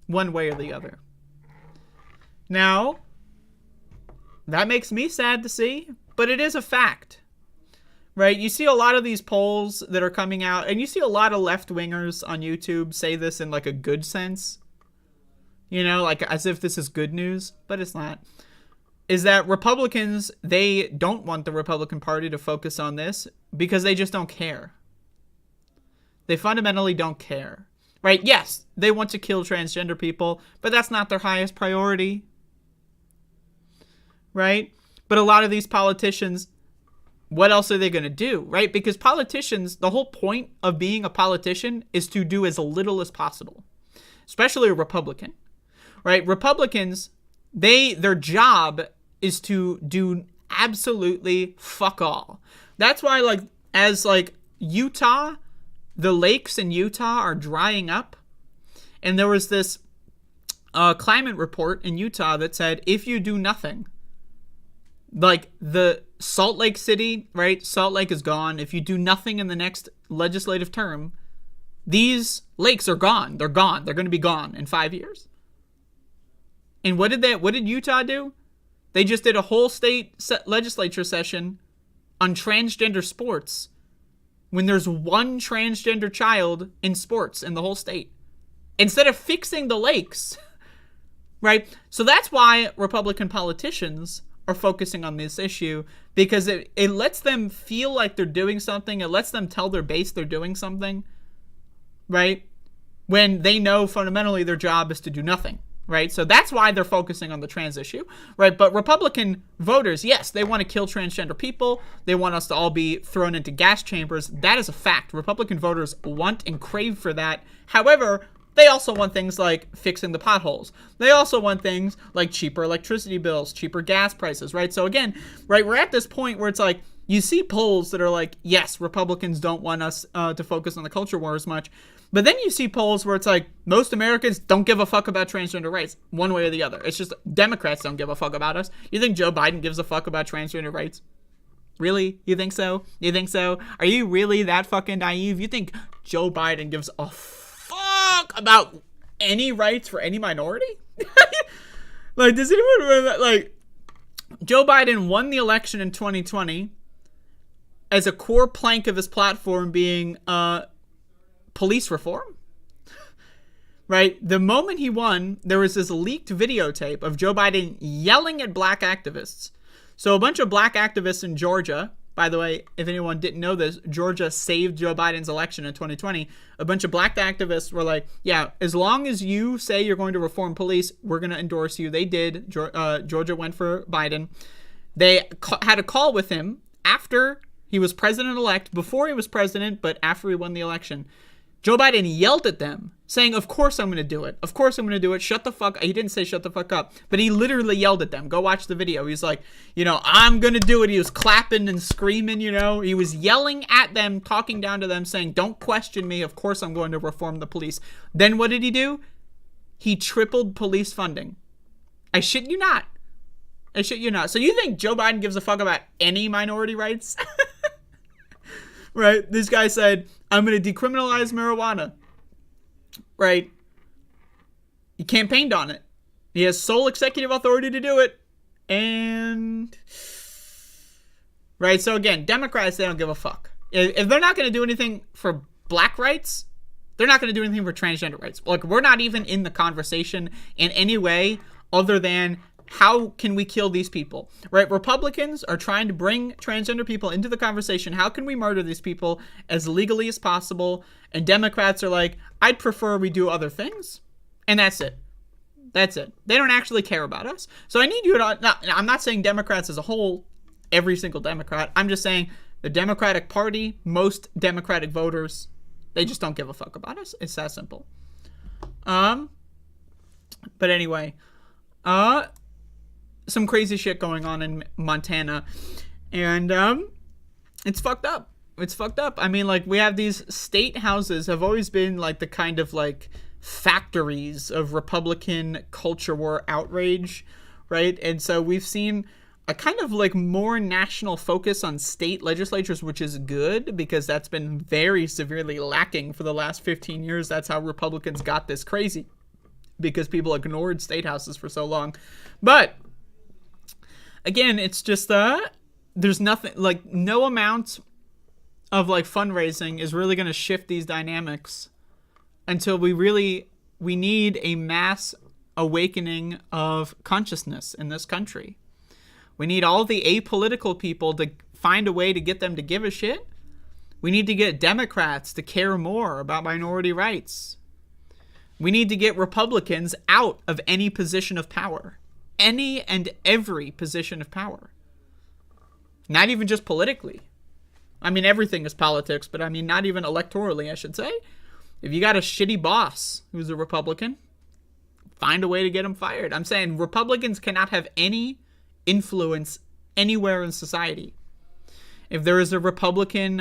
S1: one way or the other. Now, that makes me sad to see, but it is a fact. Right, you see a lot of these polls that are coming out, and you see a lot of left-wingers on YouTube say this in like a good sense. You know, like as if this is good news, but it's not. Is that Republicans, they don't want the Republican Party to focus on this because they just don't care. They fundamentally don't care. Right, yes, they want to kill transgender people, but that's not their highest priority. Right? But a lot of these politicians, what else are they going to do, right? Because politicians, the whole point of being a politician is to do as little as possible, especially a Republican, right? Republicans, their job is to do absolutely fuck all. That's why, like, as like Utah, the lakes in Utah are drying up. And there was this climate report in Utah that said, if you do nothing, like the Salt Lake City, right? Salt Lake is gone. If you do nothing in the next legislative term, these lakes are gone. They're gone. They're going to be gone in 5 years. And what did Utah do? They just did a whole state legislature session on transgender sports when there's one transgender child in sports in the whole state, instead of fixing the lakes, right? So that's why Republican politicians are focusing on this issue, because it lets them feel like they're doing something. It lets them tell their base they're doing something, right? When they know fundamentally their job is to do nothing, right? So that's why they're focusing on the trans issue, right? But Republican voters, yes, they want to kill transgender people. They want us to all be thrown into gas chambers. That is a fact. Republican voters want and crave for that. However, they also want things like fixing the potholes. They also want things like cheaper electricity bills, cheaper gas prices, right? So again, right, we're at this point where it's like, you see polls that are like, yes, Republicans don't want us to focus on the culture war as much. But then you see polls where it's like, most Americans don't give a fuck about transgender rights, one way or the other. It's just Democrats don't give a fuck about us. You think Joe Biden gives a fuck about transgender rights? Really? You think so? You think so? Are you really that fucking naive? You think Joe Biden gives a fuck about any rights for any minority? Like, does anyone remember that? Like, Joe Biden won the election in 2020 as a core plank of his platform being police reform, right? The moment he won, there was this leaked videotape of Joe Biden yelling at black activists. So a bunch of black activists in Georgia, by the way, if anyone didn't know this, Georgia saved Joe Biden's election in 2020. A bunch of black activists were like, yeah, as long as you say you're going to reform police, we're going to endorse you. They did. Georgia went for Biden. They had a call with him after he was president-elect, before he was president, but after he won the election. Joe Biden yelled at them, saying, of course I'm going to do it. Of course I'm going to do it. Shut the fuck. He didn't say shut the fuck up, but he literally yelled at them. Go watch the video. He's like, I'm going to do it. He was clapping and screaming, He was yelling at them, talking down to them, saying, don't question me. Of course I'm going to reform the police. Then what did he do? He tripled police funding. I shit you not. I shit you not. So you think Joe Biden gives a fuck about any minority rights? Right? This guy said, I'm going to decriminalize marijuana. Right? He campaigned on it. He has sole executive authority to do it. And... right? So again, Democrats, they don't give a fuck. If they're not going to do anything for black rights, they're not going to do anything for transgender rights. Like, we're not even in the conversation in any way other than how can we kill these people, right? Republicans are trying to bring transgender people into the conversation. How can we murder these people as legally as possible? And Democrats are like, I'd prefer we do other things. And that's it. That's it. They don't actually care about us. So I need you to, I'm not saying Democrats as a whole, every single Democrat. I'm just saying the Democratic Party, most Democratic voters, they just don't give a fuck about us. It's that simple. But anyway, some crazy shit going on in Montana, and it's fucked up. It's fucked up. I mean, like, we have these state houses have always been like the kind of like factories of Republican culture war outrage, right? And so we've seen a kind of like more national focus on state legislatures, which is good because that's been very severely lacking for the last 15 years. That's how Republicans got this crazy, because people ignored state houses for so long. But again, it's just there's nothing, like, no amount of like fundraising is really going to shift these dynamics until we need a mass awakening of consciousness in this country. We need all the apolitical people to find a way to get them to give a shit. We need to get Democrats to care more about minority rights. We need to get Republicans out of any position of power. Any and every position of power. Not even just politically. I mean, everything is politics, but I mean, not even electorally, I should say. If you got a shitty boss who's a Republican, find a way to get him fired. I'm saying Republicans cannot have any influence anywhere in society. If there is a Republican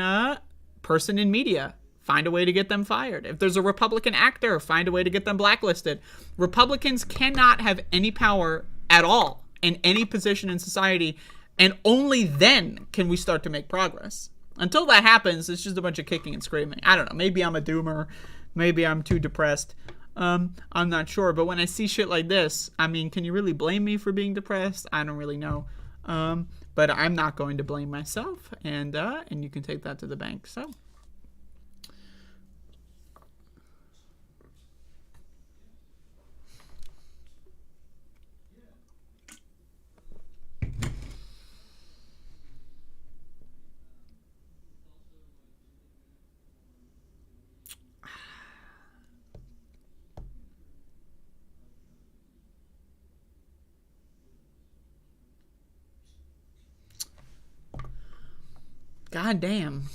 S1: person in media, find a way to get them fired. If there's a Republican actor, find a way to get them blacklisted. Republicans cannot have any power at all in any position in society, and only then can we start to make progress. Until that happens, it's just a bunch of kicking and screaming. I don't know. Maybe I'm a doomer. Maybe I'm too depressed. I'm not sure. But when I see shit like this, I mean, can you really blame me for being depressed? I don't really know. But I'm not going to blame myself. And you can take that to the bank. So. God damn.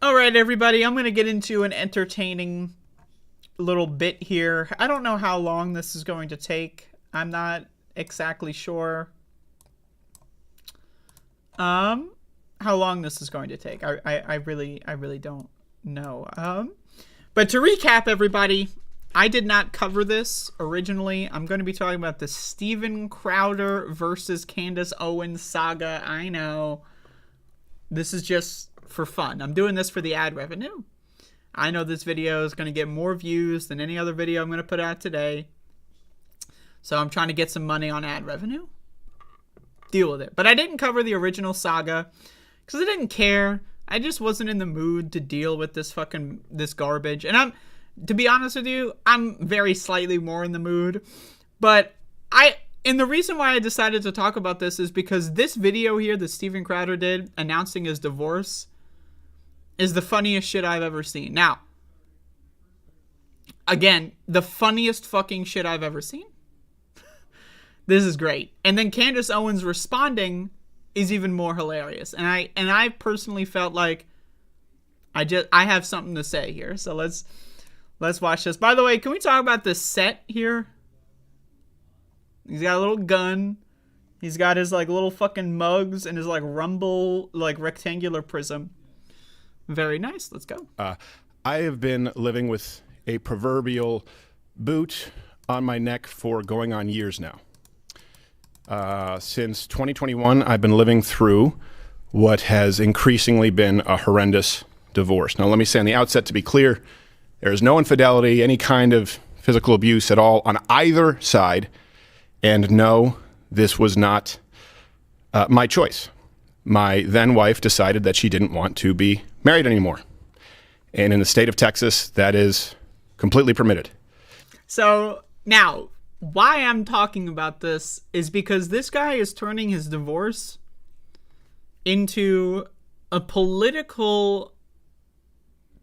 S1: All right, everybody, I'm going to get into an entertaining little bit here. I don't know how long this is going to take. I'm not exactly sure how long this is going to take. I really don't know. But to recap, everybody, I did not cover this originally. I'm going to be talking about the Steven Crowder versus Candace Owens saga. I know. This is just for fun. I'm doing this for the ad revenue. I know this video is going to get more views than any other video I'm going to put out today. So I'm trying to get some money on ad revenue. Deal with it. But I didn't cover the original saga because I didn't care. I just wasn't in the mood to deal with this garbage. And to be honest with you, I'm very slightly more in the mood. But the reason why I decided to talk about this is because this video here that Steven Crowder did announcing his divorce is the funniest shit I've ever seen. Now, again, the funniest fucking shit I've ever seen. This is great. And then Candace Owens responding is even more hilarious. And I personally felt like I have something to say here. So let's watch this. By the way, can we talk about the set here? He's got a little gun. He's got his like little fucking mugs and his like rumble like rectangular prism. Very nice. Let's go.
S2: I have been living with a proverbial boot on my neck for going on years now. Since 2021, I've been living through what has increasingly been a horrendous divorce. Now, let me say on the outset, to be clear, there is no infidelity, any kind of physical abuse at all on either side. And no, this was not my choice. My then wife decided that she didn't want to be married anymore. And in the state of Texas, that is completely permitted.
S1: So now, why I'm talking about this is because this guy is turning his divorce into a political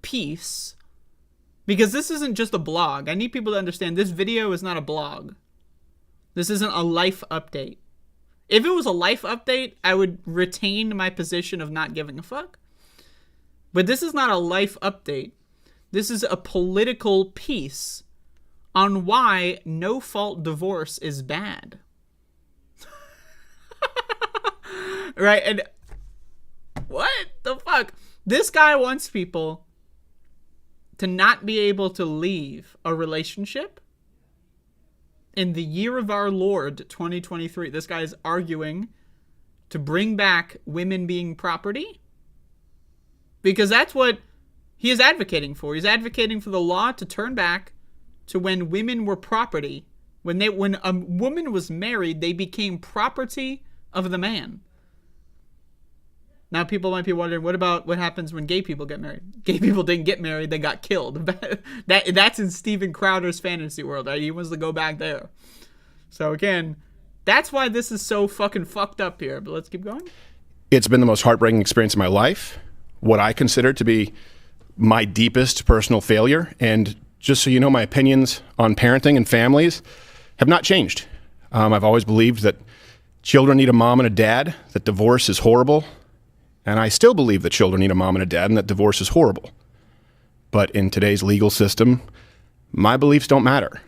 S1: piece. Because this isn't just a blog. I need people to understand this video is not a blog. This isn't a life update. If it was a life update, I would retain my position of not giving a fuck. But this is not a life update. This is a political piece on why no-fault divorce is bad. Right? And what the fuck? This guy wants people to not be able to leave a relationship in the year of our Lord, 2023. This guy is arguing to bring back women being property, because that's what he is advocating for. He's advocating for the law to turn back to when women were property. When a woman was married, they became property of the man. Now people might be wondering, what happens when gay people get married? Gay people didn't get married, they got killed. That's in Steven Crowder's fantasy world, right? He wants to go back there. So again, that's why this is so fucking fucked up here. But let's keep going.
S2: It's been the most heartbreaking experience of my life. What I consider to be my deepest personal failure. And just so you know, my opinions on parenting and families have not changed. I've always believed that children need a mom and a dad, that divorce is horrible. And I still believe that children need a mom and a dad and that divorce is horrible. But in today's legal system, my beliefs don't matter.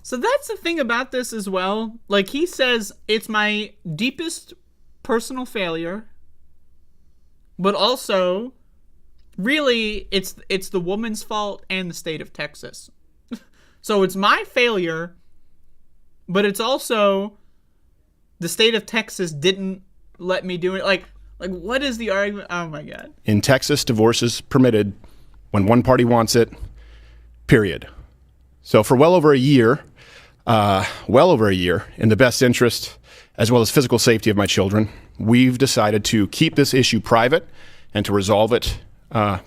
S1: So that's the thing about this as well. Like, he says, it's my deepest personal failure, but also, really, it's the woman's fault and the state of Texas. So it's my failure, but it's also the state of Texas didn't let me do it. Like, what is the argument? Oh, my God.
S2: In Texas, divorce is permitted when one party wants it, period. So for well over a year, in the best interest as well as physical safety of my children, we've decided to keep this issue private and to resolve it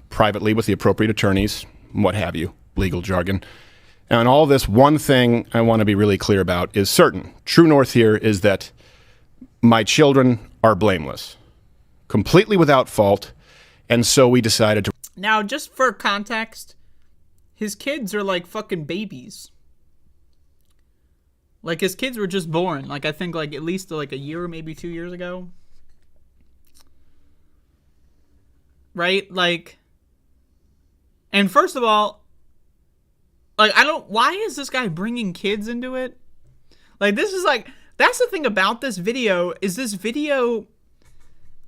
S2: privately with the appropriate attorneys, what have you, legal jargon. And all this, one thing I want to be really clear about is certain. True north here is that my children are blameless, completely without fault, and so we decided to...
S1: Now, just for context, his kids are like fucking babies. Like, his kids were just born, like, I think, like, at least, like, a year, maybe 2 years ago. Right? Like, and first of all, like, why is this guy bringing kids into it? Like, this is, like, that's the thing about this video, is this video...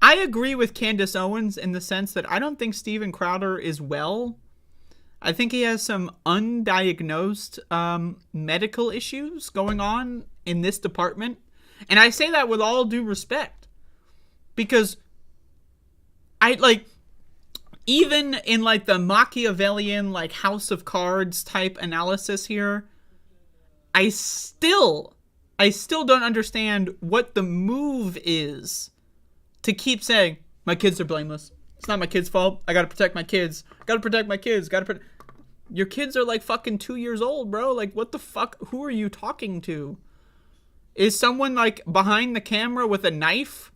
S1: I agree with Candace Owens in the sense that I don't think Steven Crowder is well. I think he has some undiagnosed medical issues going on in this department. And I say that with all due respect. Because even in like the Machiavellian, like House of Cards type analysis here, I still don't understand what the move is to keep saying, my kids are blameless. It's not my kid's fault. I gotta protect my kids. Your kids are like fucking 2 years old, bro. Like, what the fuck? Who are you talking to? Is someone like behind the camera with a knife?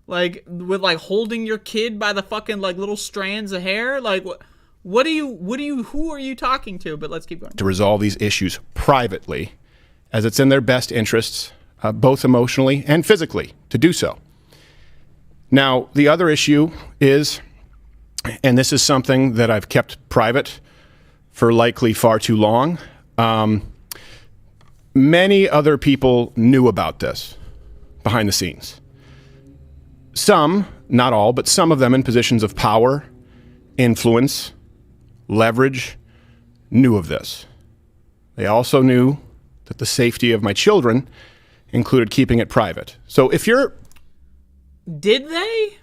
S1: Like, with like holding your kid by the fucking like little strands of hair? Like, who are you talking to? But let's keep going.
S2: To resolve these issues privately, as it's in their best interests, both emotionally and physically, to do so. Now, the other issue is, and this is something that I've kept private for likely far too long, many other people knew about this behind the scenes. Some, not all, but some of them in positions of power, influence, leverage, knew of this. They also knew that the safety of my children included keeping it private. So if you're...
S1: Did they?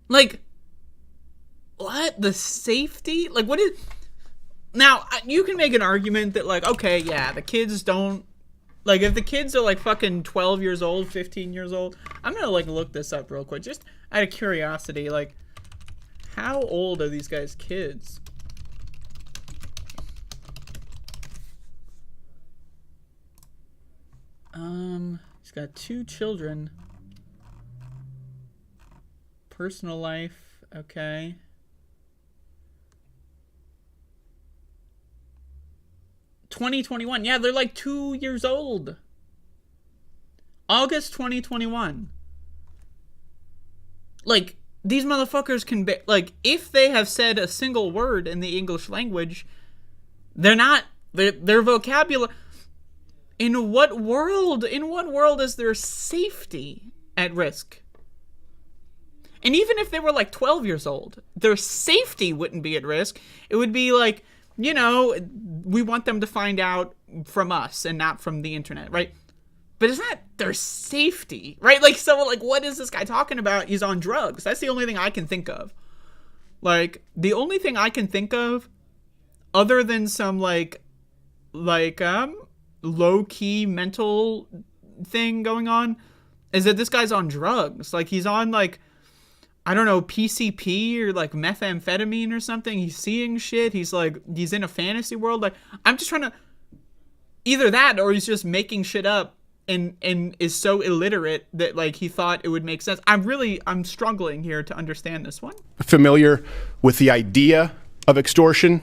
S1: Like, what? The safety? Like, what is... Now, you can make an argument that, like, okay, yeah, the kids don't... Like, if the kids are, like, fucking 12 years old, 15 years old... I'm gonna, like, look this up real quick, just out of curiosity. Like, how old are these guys' kids? He's got 2 children. Personal life, okay. ...2021. Yeah, they're like 2 years old. August 2021. Like, these motherfuckers can be... Like, if they have said a single word in the English language, they're not... Their vocabulary... In what world is there safety at risk. And even if they were like 12 years old, their safety wouldn't be at risk. It would be like, you know, we want them to find out from us and not from the internet, right? But it's not their safety, right? Like, so, like, what is this guy talking about? He's on drugs. That's the only thing I can think of. Like, the only thing I can think of, other than some, like, low-key mental thing going on, is that this guy's on drugs. Like, he's on, like, I don't know, PCP or, like, methamphetamine or something. He's seeing shit. He's, like, he's in a fantasy world. Like, I'm just trying to... Either that, or he's just making shit up and is so illiterate that, like, he thought it would make sense. I'm struggling here to understand this one.
S2: Familiar with the idea of extortion?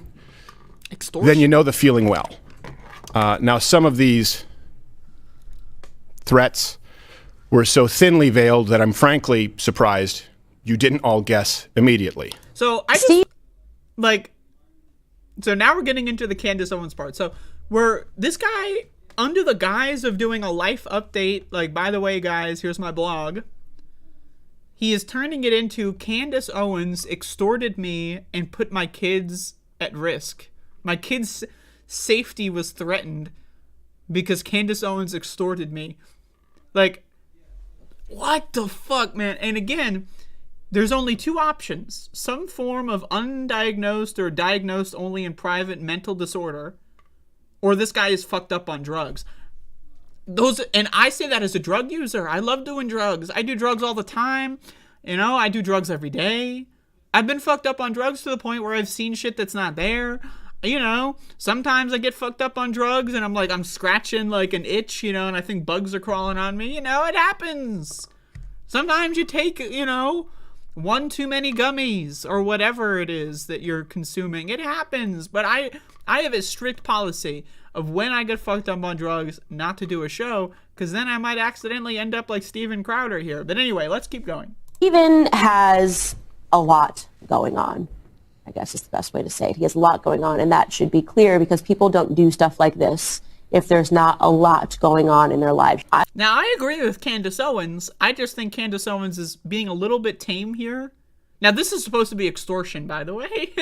S2: Then you know the feeling well. Now, some of these threats were so thinly veiled that I'm frankly surprised you didn't all guess immediately.
S1: So I just, like, so now we're getting into the Candace Owens part. So where this guy, under the guise of doing a life update, like, by the way, guys, here's my blog, he is turning it into Candace Owens extorted me and put my kids at risk. My kids' safety was threatened because Candace Owens extorted me. Like, what the fuck, man? And again, there's only two options. Some form of undiagnosed or diagnosed only in private mental disorder, or this guy is fucked up on drugs. And I say that as a drug user. I love doing drugs. I do drugs all the time. You know, I do drugs every day. I've been fucked up on drugs to the point where I've seen shit that's not there. You know, sometimes I get fucked up on drugs and I'm scratching like an itch, you know, and I think bugs are crawling on me. You know, it happens. Sometimes you take, you know, one too many gummies or whatever it is that you're consuming. It happens. But I have a strict policy of when I get fucked up on drugs not to do a show, because then I might accidentally end up like Steven Crowder here. But anyway, let's keep going.
S3: Steven has a lot going on, I guess is the best way to say it. He has a lot going on, and that should be clear because people don't do stuff like this if there's not a lot going on in their lives.
S1: Now, I agree with Candace Owens. I just think Candace Owens is being a little bit tame here. Now, this is supposed to be extortion, by the way.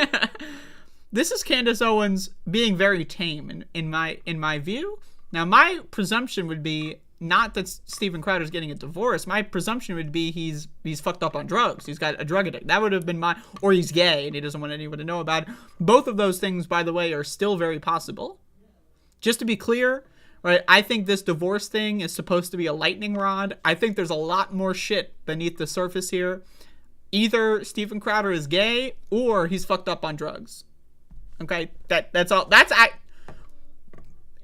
S1: This is Candace Owens being very tame in my view. Now, my presumption would be not that Steven Crowder's getting a divorce. My presumption would be he's fucked up on drugs. He's got a drug addict. That would have been or he's gay and he doesn't want anyone to know about it. Both of those things, by the way, are still very possible. Just to be clear, right, I think this divorce thing is supposed to be a lightning rod. I think there's a lot more shit beneath the surface here. Either Steven Crowder is gay or he's fucked up on drugs. Okay, that's all.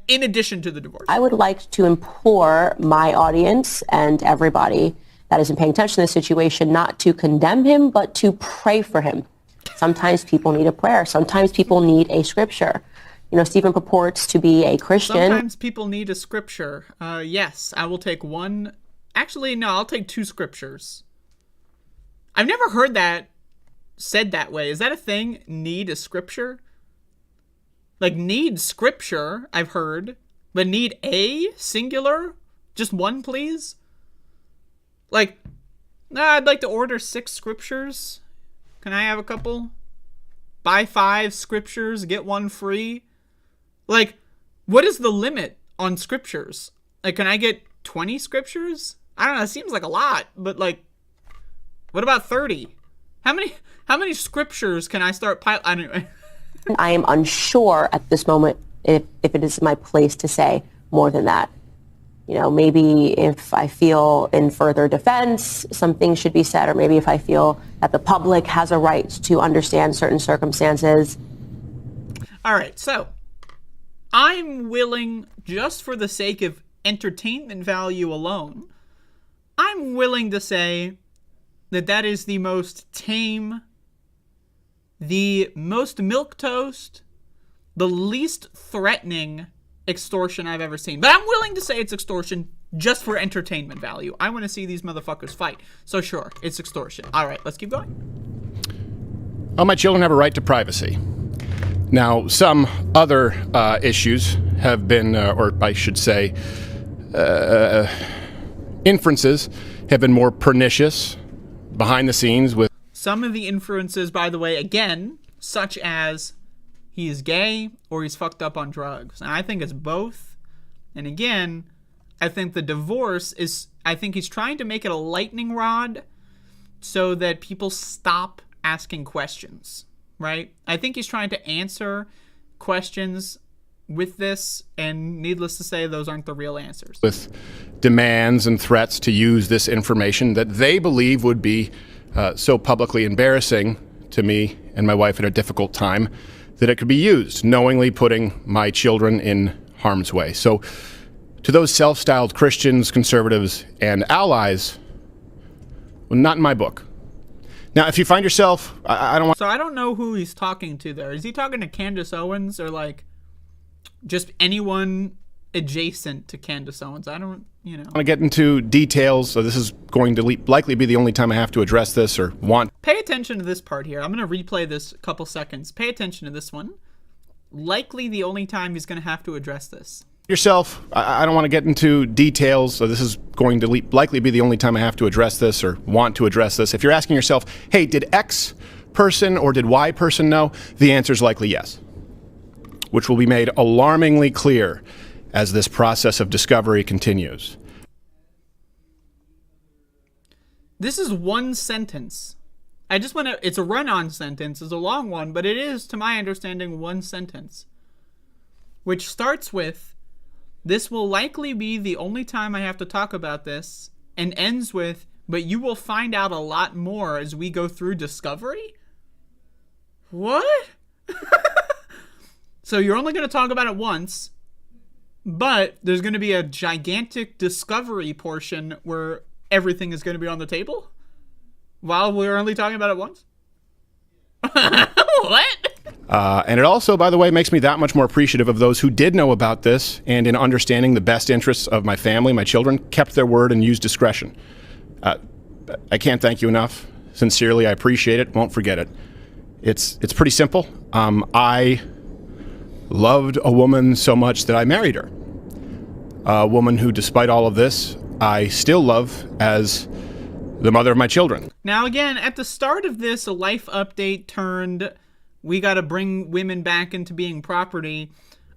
S1: In addition to the divorce.
S3: I would like to implore my audience and everybody that isn't paying attention to this situation not to condemn him, but to pray for him. Sometimes people need a prayer. Sometimes people need a scripture. You know, Stephen purports to be a Christian.
S1: Sometimes people need a scripture. Yes, I will take one. Actually, no, I'll take two scriptures. I've never heard that said that way. Is that a thing? Need a scripture? Like, need scripture, I've heard, but need a singular? Just one, please? Like, I'd like to order 6 scriptures. Can I have a couple? Buy 5 scriptures, get 1 free? Like, what is the limit on scriptures? Like, can I get 20 scriptures? I don't know, it seems like a lot, but, like, what about 30? How many scriptures can I start anyway?
S3: I am unsure at this moment if it is my place to say more than that. You know, maybe if I feel in further defense, some things should be said, or maybe if I feel that the public has a right to understand certain circumstances.
S1: All right, so I'm willing, just for the sake of entertainment value alone, I'm willing to say that is the most tame, the most milquetoast, the least threatening extortion I've ever seen. But I'm willing to say it's extortion just for entertainment value. I want to see these motherfuckers fight. So sure, it's extortion. All right, let's keep going.
S2: All my children have a right to privacy. Now, some other issues have been, or I should say, inferences have been more pernicious behind the scenes with
S1: Some of the inferences, by the way, again, such as he is gay or he's fucked up on drugs. And I think it's both. And again, I think the divorce is, I think he's trying to make it a lightning rod so that people stop asking questions, right? I think he's trying to answer questions with this, and needless to say, those aren't the real answers.
S2: with demands and threats to use this information that they believe would be so publicly embarrassing to me and my wife at a difficult time that it could be used, knowingly putting my children in harm's way. So to those self-styled Christians, conservatives, and allies, well, not in my book. Now, if you find yourself, I don't want
S1: So I don't know who he's talking to there. Is he talking to Candace Owens or like just anyone adjacent to Candace Owens? I don't,
S2: to get into details, so this is going to likely be the only time I have to address this or want.
S1: Pay attention to this part here. I'm going to replay this a couple seconds. Pay attention to this one. Likely the only time he's going to have to address this.
S2: Yourself, I don't want to get into details, so this is going to likely be the only time I have to address this or want to address this. If you're asking yourself, hey, did X person or did Y person know? The answer is likely yes, which will be made alarmingly clear as this process of discovery continues.
S1: This is one sentence. I just want to, it's a run-on sentence. It's a long one, but it is, to my understanding, one sentence, which starts with, this will likely be the only time I have to talk about this, and ends with, but you will find out a lot more as we go through discovery? What? So you're only going to talk about it once, but there's going to be a gigantic discovery portion where everything is going to be on the table while we're only talking about it once? What?
S2: And it also, by the way, makes me that much more appreciative of those who did know about this and, in understanding the best interests of my family, my children, kept their word and used discretion. I can't thank you enough. Sincerely, I appreciate it. Won't forget it. It's pretty simple. I loved a woman so much that I married her. A woman who, despite all of this, I still love as the mother of my children.
S1: Now, again, at the start of this, a life update turned, we got to bring women back into being property,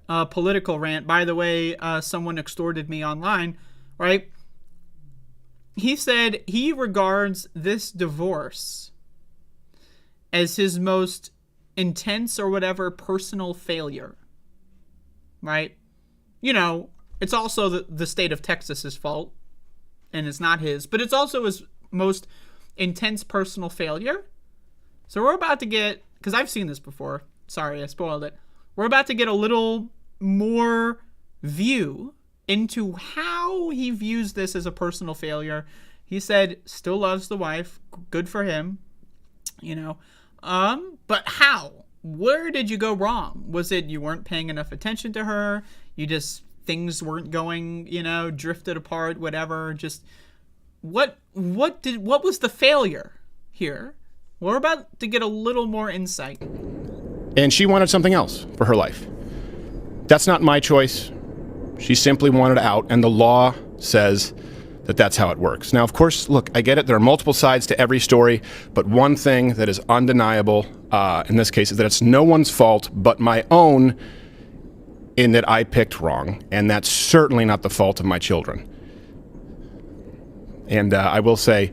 S1: political rant. By the way, someone extorted me online, right? He said he regards this divorce as his most intense or whatever personal failure, right? It's also the state of Texas's fault, and it's not his, but it's also his most intense personal failure. So we're about to get, because I've seen this before, sorry, I spoiled it. We're about to get a little more view into how he views this as a personal failure. He said, still loves the wife, good for him, but how? Where did you go wrong? Was it you weren't paying enough attention to her? Things weren't going, drifted apart, whatever. Just what was the failure here? We're about to get a little more insight.
S2: And she wanted something else for her life. That's not my choice. She simply wanted out, and the law says that that's how it works. Now, of course, look, I get it. There are multiple sides to every story, but one thing that is undeniable in this case is that it's no one's fault but my own, in that I picked wrong, and that's certainly not the fault of my children. And I will say,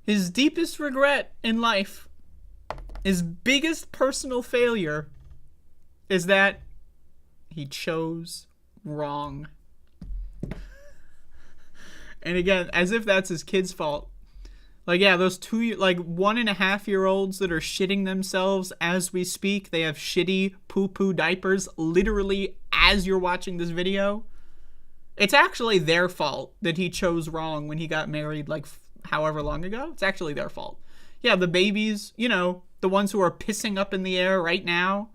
S1: his deepest regret in life, his biggest personal failure, is that he chose wrong. And again, as if that's his kid's fault. Like, yeah, those 1.5-year-olds that are shitting themselves as we speak, they have shitty poo-poo diapers literally as you're watching this video. It's actually their fault that he chose wrong when he got married, however long ago. It's actually their fault. Yeah, the babies, the ones who are pissing up in the air right now,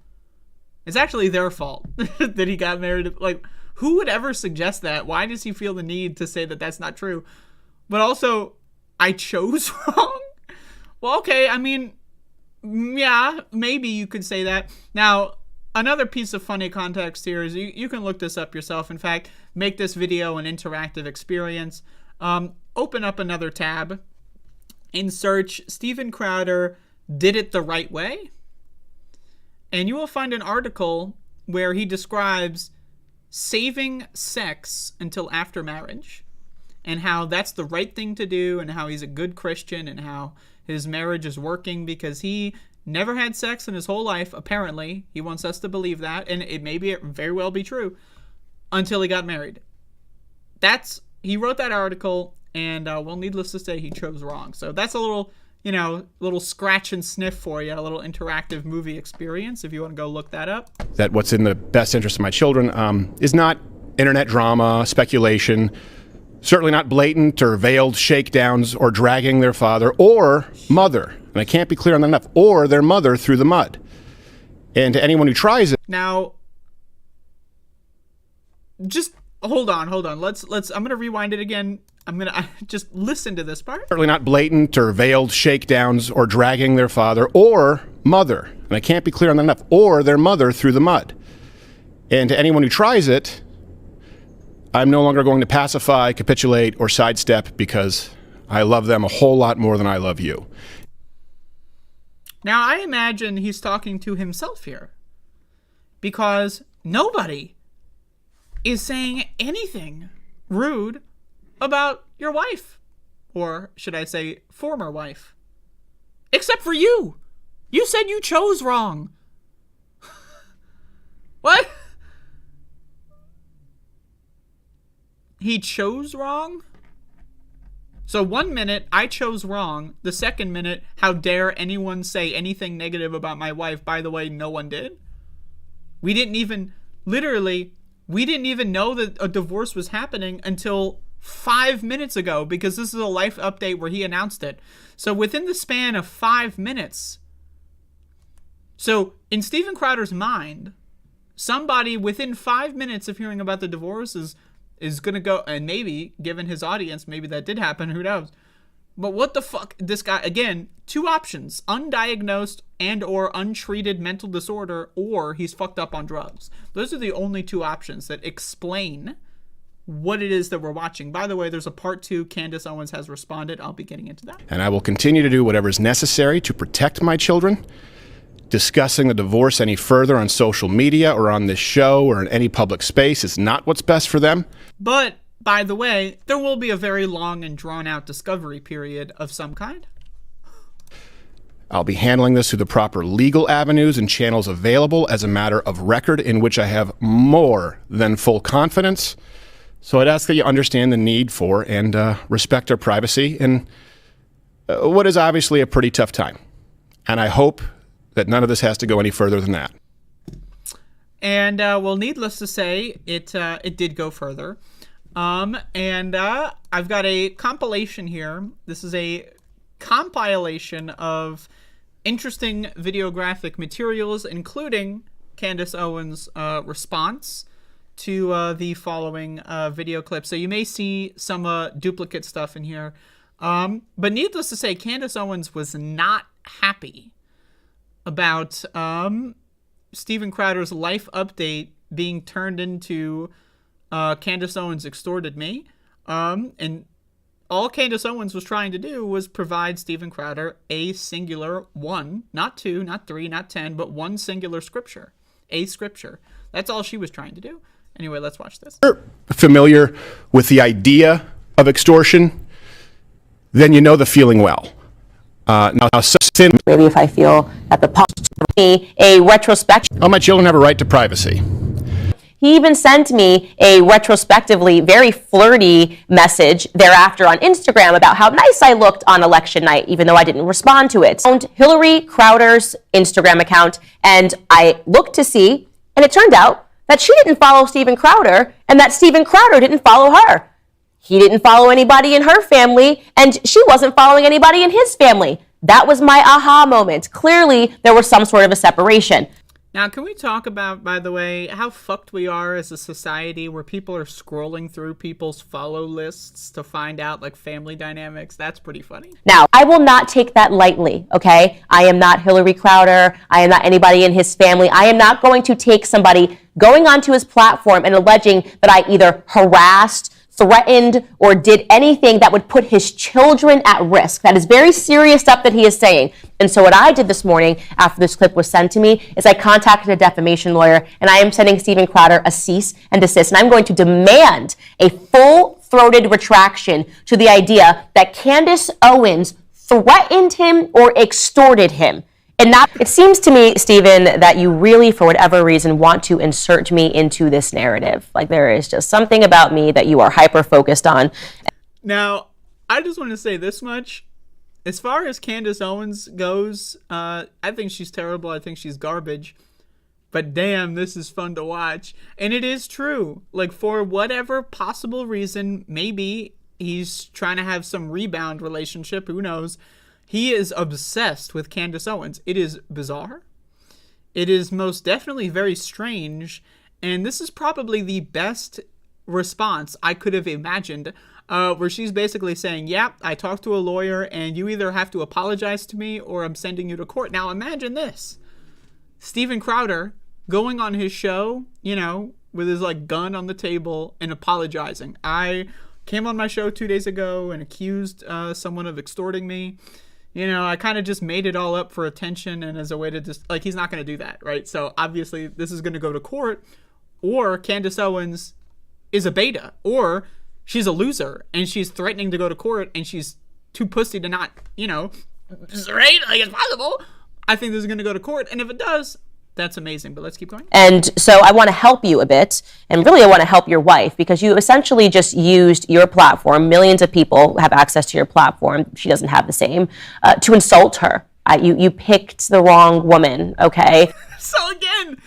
S1: it's actually their fault that he got married. Who would ever suggest that? Why does he feel the need to say that that's not true? But also, I chose wrong? Well, okay, I mean, yeah, maybe you could say that. Now, another piece of funny context here is you can look this up yourself. In fact, make this video an interactive experience. Open up another tab and search Steven Crowder did it the right way. And you will find an article where he describes saving sex until after marriage and how that's the right thing to do and how he's a good Christian and how his marriage is working because he never had sex in his whole life, apparently. He wants us to believe that, and it may very well be true, until he got married. He wrote that article, and, well, needless to say, he chose wrong. So that's a little, little scratch and sniff for you, a little interactive movie experience, if you want to go look that up.
S2: That what's in the best interest of my children is not internet drama, speculation, certainly not blatant or veiled shakedowns or dragging their father or mother, and I can't be clear on that enough, or their mother through the mud. And to anyone who tries it...
S1: Now, just hold on. Let's I'm going to rewind it again. I'm going to just listen to this part.
S2: Certainly not blatant or veiled shakedowns or dragging their father or mother, and I can't be clear on that enough, or their mother through the mud. And to anyone who tries it, I'm no longer going to pacify, capitulate, or sidestep because I love them a whole lot more than I love you.
S1: Now, I imagine he's talking to himself here because nobody is saying anything rude about your wife, or should I say former wife, except for you. You said you chose wrong. What? He chose wrong? So 1 minute, I chose wrong. The second minute, how dare anyone say anything negative about my wife? By the way, no one did. We didn't even know that a divorce was happening until 5 minutes ago, because this is a life update where he announced it. So within the span of 5 minutes. So in Steven Crowder's mind, somebody within 5 minutes of hearing about the divorce is going to go, and maybe, given his audience, maybe that did happen, who knows. But what the fuck, this guy, again, two options, undiagnosed and or untreated mental disorder, or he's fucked up on drugs. Those are the only two options that explain what it is that we're watching. By the way, there's a part 2. Candace Owens has responded. I'll be getting into that.
S2: And I will continue to do whatever is necessary to protect my children. Discussing the divorce any further on social media or on this show or in any public space is not what's best for them.
S1: But, by the way, there will be a very long and drawn-out discovery period of some kind.
S2: I'll be handling this through the proper legal avenues and channels available as a matter of record in which I have more than full confidence. So I'd ask that you understand the need for and respect our privacy in what is obviously a pretty tough time. And I hope that none of this has to go any further than that.
S1: And, well, needless to say, it did go further. And I've got a compilation here. This is a compilation of interesting videographic materials, including Candace Owens' response to the following video clip. So you may see some duplicate stuff in here. But needless to say, Candace Owens was not happy about Steven Crowder's life update being turned into Candace Owens extorted me. And all Candace Owens was trying to do was provide Steven Crowder a singular one, not 2, not 3, not 10, but one singular scripture. A scripture. That's all she was trying to do. Anyway, let's watch this.
S2: If you're familiar with the idea of extortion, then you know the feeling well.
S3: Maybe if I feel that the policy me a retrospection.
S2: My children have a right to privacy.
S3: He even sent me a retrospectively very flirty message thereafter on Instagram about how nice I looked on election night, even though I didn't respond to it. I found Hillary Crowder's Instagram account, and I looked to see, and it turned out that she didn't follow Steven Crowder, and that Steven Crowder didn't follow her. He didn't follow anybody in her family, and she wasn't following anybody in his family. That was my aha moment. Clearly, there was some sort of a separation.
S1: Now, can we talk about, by the way, how fucked we are as a society where people are scrolling through people's follow lists to find out, like, family dynamics? That's pretty funny.
S3: Now, I will not take that lightly, okay? I am not Hillary Crowder. I am not anybody in his family. I am not going to take somebody going onto his platform and alleging that I either harassed, threatened, or did anything that would put his children at risk. That is very serious stuff that he is saying. And so what I did this morning after this clip was sent to me is I contacted a defamation lawyer, and I am sending Steven Crowder a cease and desist. And I'm going to demand a full-throated retraction to the idea that Candace Owens threatened him or extorted him. And that, it seems to me, Steven, that you really, for whatever reason, want to insert me into this narrative. Like, there is just something about me that you are hyper-focused on.
S1: Now, I just want to say this much. As far as Candace Owens goes, I think she's terrible. I think she's garbage. But damn, this is fun to watch. And it is true. Like, for whatever possible reason, maybe he's trying to have some rebound relationship. Who knows? He is obsessed with Candace Owens. It is bizarre. It is most definitely very strange. And this is probably the best response I could have imagined, where she's basically saying, yeah, I talked to a lawyer and you either have to apologize to me or I'm sending you to court. Now imagine this. Steven Crowder going on his show, you know, with his like gun on the table and apologizing. I came on my show 2 days ago and accused someone of extorting me. You know, I kind of just made it all up for attention and as a way to just, like, he's not going to do that, right? So obviously this is going to go to court, or Candace Owens is a beta, or she's a loser and she's threatening to go to court and she's too pussy to not, you know, right? Like, it's possible. I think this is going to go to court, and if it does, that's amazing, but let's keep going.
S3: And so I want to help you a bit, and really I want to help your wife, because you essentially just used your platform, millions of people have access to your platform, she doesn't have the same, to insult her. You picked the wrong woman, okay?
S1: So again,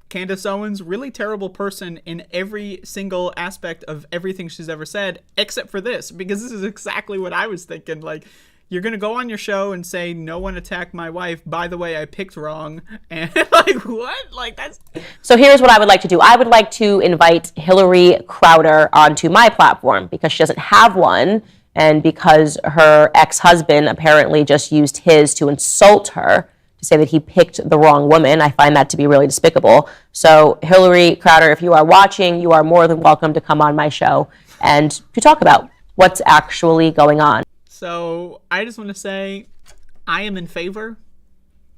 S1: Candace Owens, really terrible person in every single aspect of everything she's ever said, except for this, because this is exactly what I was thinking. Like, you're going to go on your show and say, no one attacked my wife. By the way, I picked wrong. And like, what? Like, that's...
S3: So here's what I would like to do. I would like to invite Hillary Crowder onto my platform because she doesn't have one. And because her ex-husband apparently just used his to insult her, to say that he picked the wrong woman. I find that to be really despicable. So Hillary Crowder, if you are watching, you are more than welcome to come on my show and to talk about what's actually going on.
S1: So I just want to say I am in favor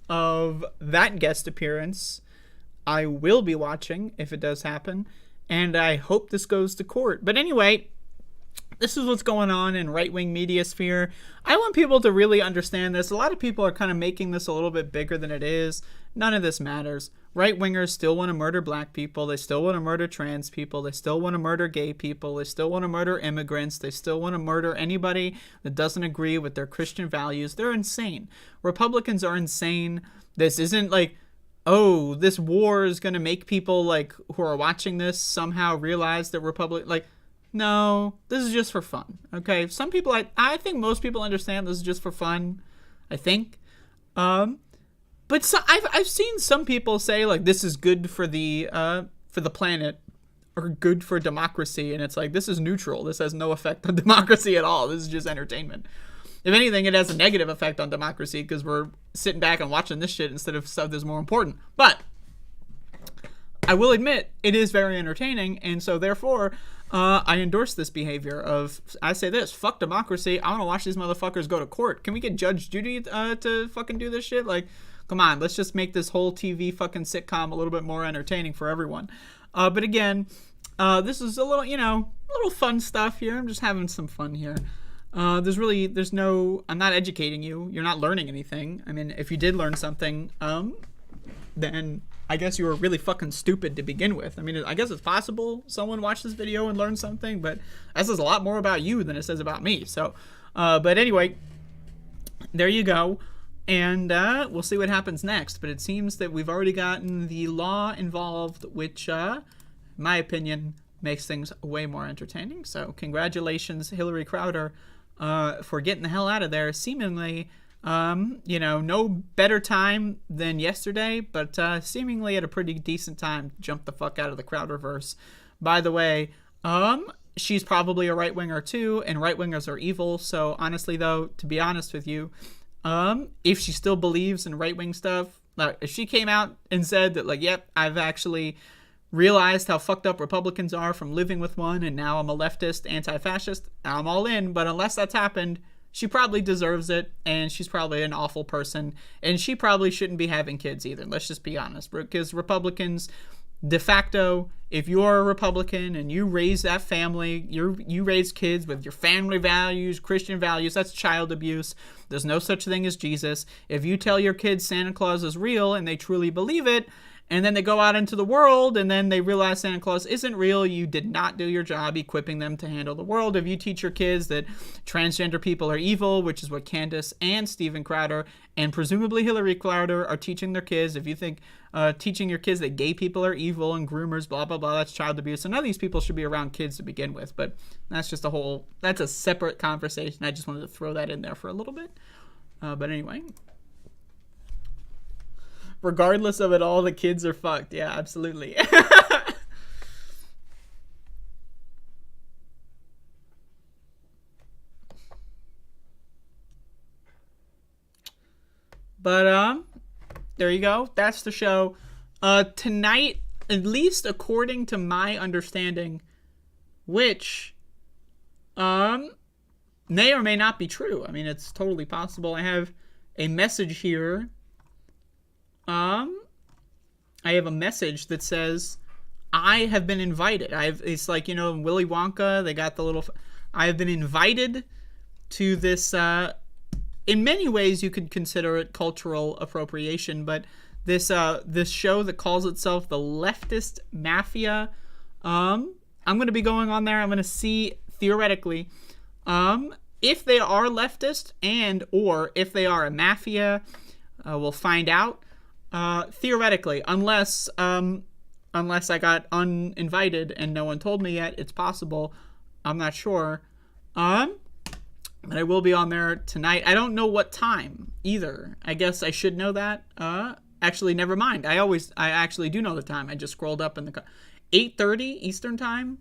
S1: of that guest appearance. I will be watching if it does happen, and I hope this goes to court. But anyway, this is what's going on in right-wing media sphere. I want people to really understand this. A lot of people are kind of making this a little bit bigger than it is. None of this matters. Right-wingers still want to murder black people. They still want to murder trans people. They still want to murder gay people. They still want to murder immigrants. They still want to murder anybody that doesn't agree with their Christian values. They're insane. Republicans are insane. This isn't like, oh, this war is going to make people like who are watching this somehow realize that no, this is just for fun. Okay, some people, I think most people understand this is just for fun. I think, but so I've seen some people say like this is good for the planet or good for democracy, and it's like this is neutral. This has no effect on democracy at all. This is just entertainment. If anything, it has a negative effect on democracy because we're sitting back and watching this shit instead of stuff that's more important. But I will admit it is very entertaining, and so therefore I endorse this behavior of, I say this, fuck democracy. I want to watch these motherfuckers go to court. Can we get Judge Judy to fucking do this shit? Like, come on, let's just make this whole TV fucking sitcom a little bit more entertaining for everyone. But again, this is a little fun stuff here. I'm just having some fun here. I'm not educating you. You're not learning anything. I mean, if you did learn something, then I guess you were really fucking stupid to begin with. I mean, I guess it's possible someone watched this video and learned something, but that says a lot more about you than it says about me. So, but anyway, there you go. And we'll see what happens next. But it seems that we've already gotten the law involved, which, in my opinion, makes things way more entertaining. So congratulations, Hillary Crowder, for getting the hell out of there, seemingly No better time than yesterday, but seemingly at a pretty decent time to jump the fuck out of the Crowderverse. By the way, she's probably a right-winger too, and right-wingers are evil. So honestly, though, to be honest with you, if she still believes in right-wing stuff, if she came out and said that, like, yep, I've actually realized how fucked up Republicans are from living with one, and now I'm a leftist, anti-fascist, I'm all in. But unless that's happened, she probably deserves it, and she's probably an awful person, and she probably shouldn't be having kids either. Let's just be honest, because Republicans, de facto, if you're a Republican and you raise that family, you raise kids with your family values, Christian values, that's child abuse. There's no such thing as Jesus. If you tell your kids Santa Claus is real and they truly believe it, and then they go out into the world and then they realize Santa Claus isn't real, you did not do your job equipping them to handle the world. If you teach your kids that transgender people are evil, which is what Candace and Steven Crowder and presumably Hillary Crowder are teaching their kids, if you think teaching your kids that gay people are evil and groomers, blah, blah, blah, that's child abuse. So none of these people should be around kids to begin with. But that's just that's a separate conversation. I just wanted to throw that in there for a little bit. But anyway. Regardless of it all, the kids are fucked. Yeah, absolutely. But there you go. That's the show. Tonight, at least according to my understanding, which may or may not be true. I mean, it's totally possible. I have a message here. I have a message that says I have been invited. It's like, in Willy Wonka, they got the little, I have been invited to this, in many ways you could consider it cultural appropriation, but this show that calls itself the Leftist Mafia, I'm going to be going on there. I'm going to see theoretically, if they are leftist or if they are a mafia, we'll find out. Theoretically, unless I got uninvited and no one told me yet, it's possible. I'm not sure. But I will be on there tonight. I don't know what time either. I guess I should know that. Actually, never mind. I actually do know the time. I just scrolled up in the 8:30 Eastern time.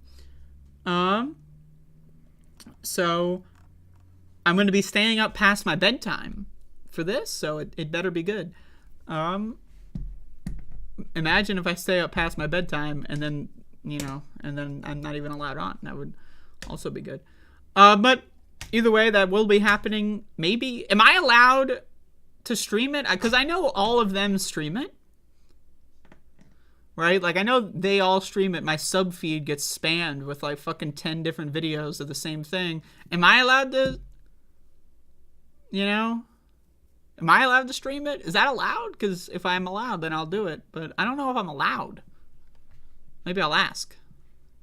S1: So I'm going to be staying up past my bedtime for this, so it better be good. Imagine if I stay up past my bedtime and then, and then I'm not even allowed on. That would also be good. But either way, that will be happening. Maybe. Am I allowed to stream it? Because I know all of them stream it. Right? Like, I know they all stream it. My sub feed gets spammed with like fucking 10 different videos of the same thing. Am I allowed to, Am I allowed to stream it? Is that allowed? Because if I'm allowed, then I'll do it. But I don't know if I'm allowed. Maybe I'll ask.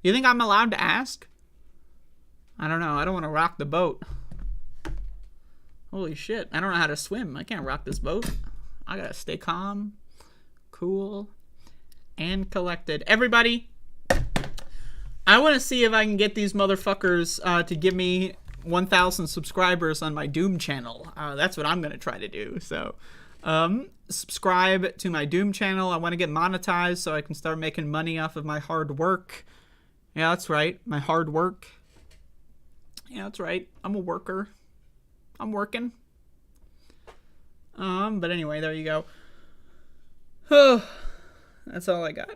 S1: You think I'm allowed to ask? I don't know. I don't want to rock the boat. Holy shit. I don't know how to swim. I can't rock this boat. I gotta stay calm, cool, and collected. Everybody, I want to see if I can get these motherfuckers to give me 1,000 subscribers on my Doom channel. That's what I'm going to try to do. So, subscribe to my Doom channel. I want to get monetized so I can start making money off of my hard work. Yeah, that's right. My hard work. Yeah, that's right. I'm a worker. I'm working. But anyway, there you go. That's all I got.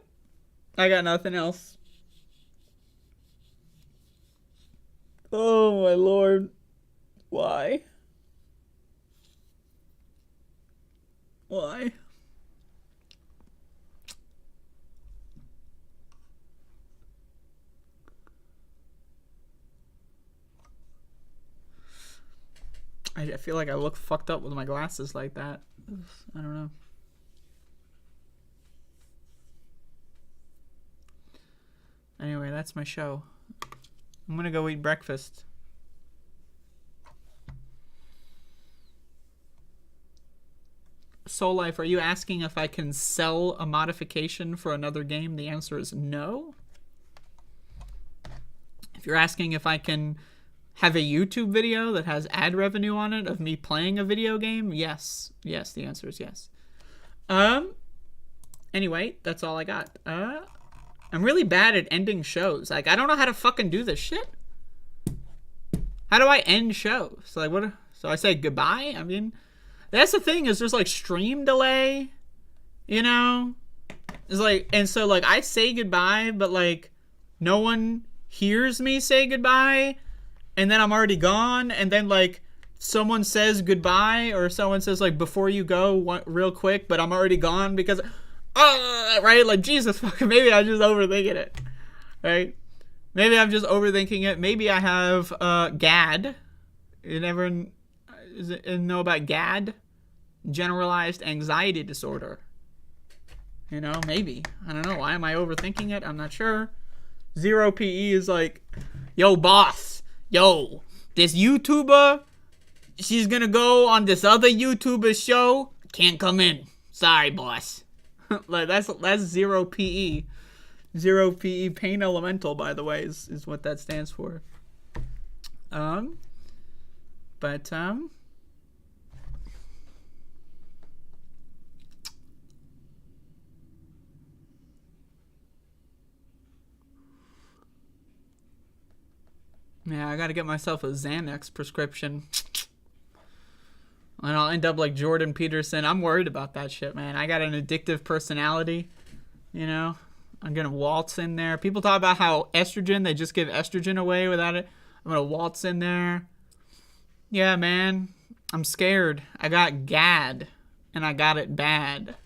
S1: I got nothing else. Oh, my Lord. Why? Why? I feel like I look fucked up with my glasses like that. I don't know. Anyway, that's my show. I'm gonna go eat breakfast. Soul Life, are you asking if I can sell a modification for another game? The answer is no. If you're asking if I can have a YouTube video that has ad revenue on it of me playing a video game? Yes. Yes, the answer is yes. Anyway, that's all I got. I'm really bad at ending shows. Like, I don't know how to fucking do this shit. How do I end shows? Like, what? So I say goodbye? I mean, that's the thing, is there's like stream delay, you know? It's like, and so like I say goodbye, but like no one hears me say goodbye, and then I'm already gone, and then like someone says goodbye, or someone says like before you go real quick, but I'm already gone because right, like Jesus fucking, maybe I'm just overthinking it, right? Maybe I'm just overthinking it. Maybe I have GAD. You never know about GAD? Generalized anxiety disorder. You know, maybe. I don't know. Why am I overthinking it? I'm not sure. Zero PE is like, yo, boss. Yo, this YouTuber, she's gonna go on this other YouTuber show. Can't come in. Sorry, boss. Like, that's zero PE. Zero PE, pain elemental, by the way, is what that stands for. Yeah, I gotta get myself a Xanax prescription. And I'll end up like Jordan Peterson. I'm worried about that shit, man. I got an addictive personality, you know? I'm gonna waltz in there. People talk about how estrogen, they just give estrogen away without it. I'm gonna waltz in there. Yeah, man. I'm scared. I got GAD, and I got it bad.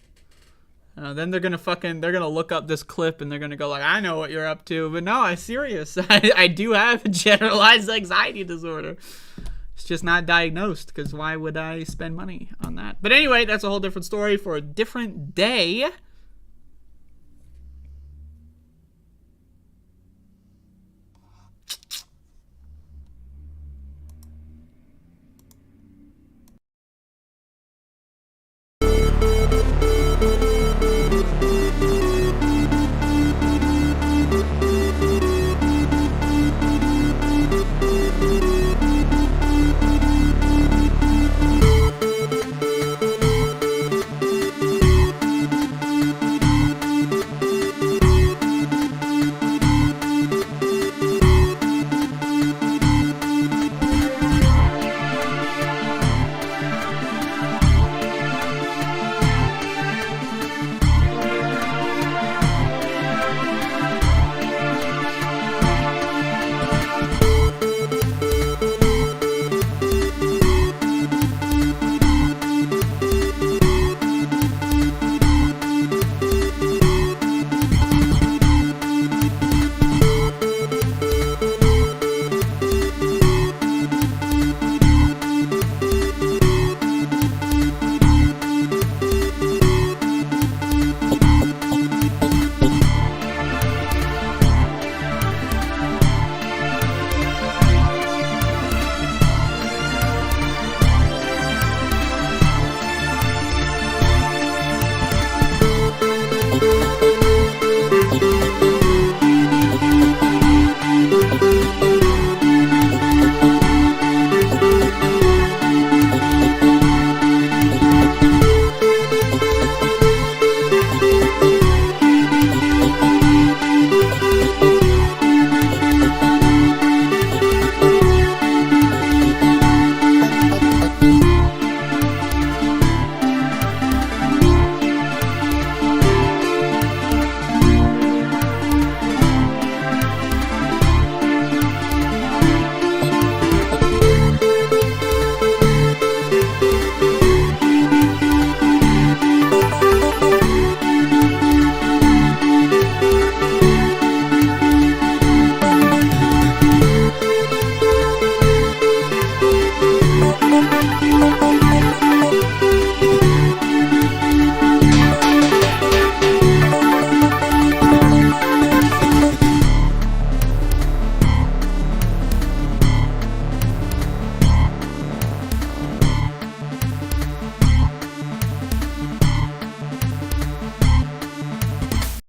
S1: Then they're gonna look up this clip, and they're gonna go like, I know what you're up to. But no, I'm serious. I do have a generalized anxiety disorder. It's just not diagnosed, because why would I spend money on that? But anyway, that's a whole different story for a different day.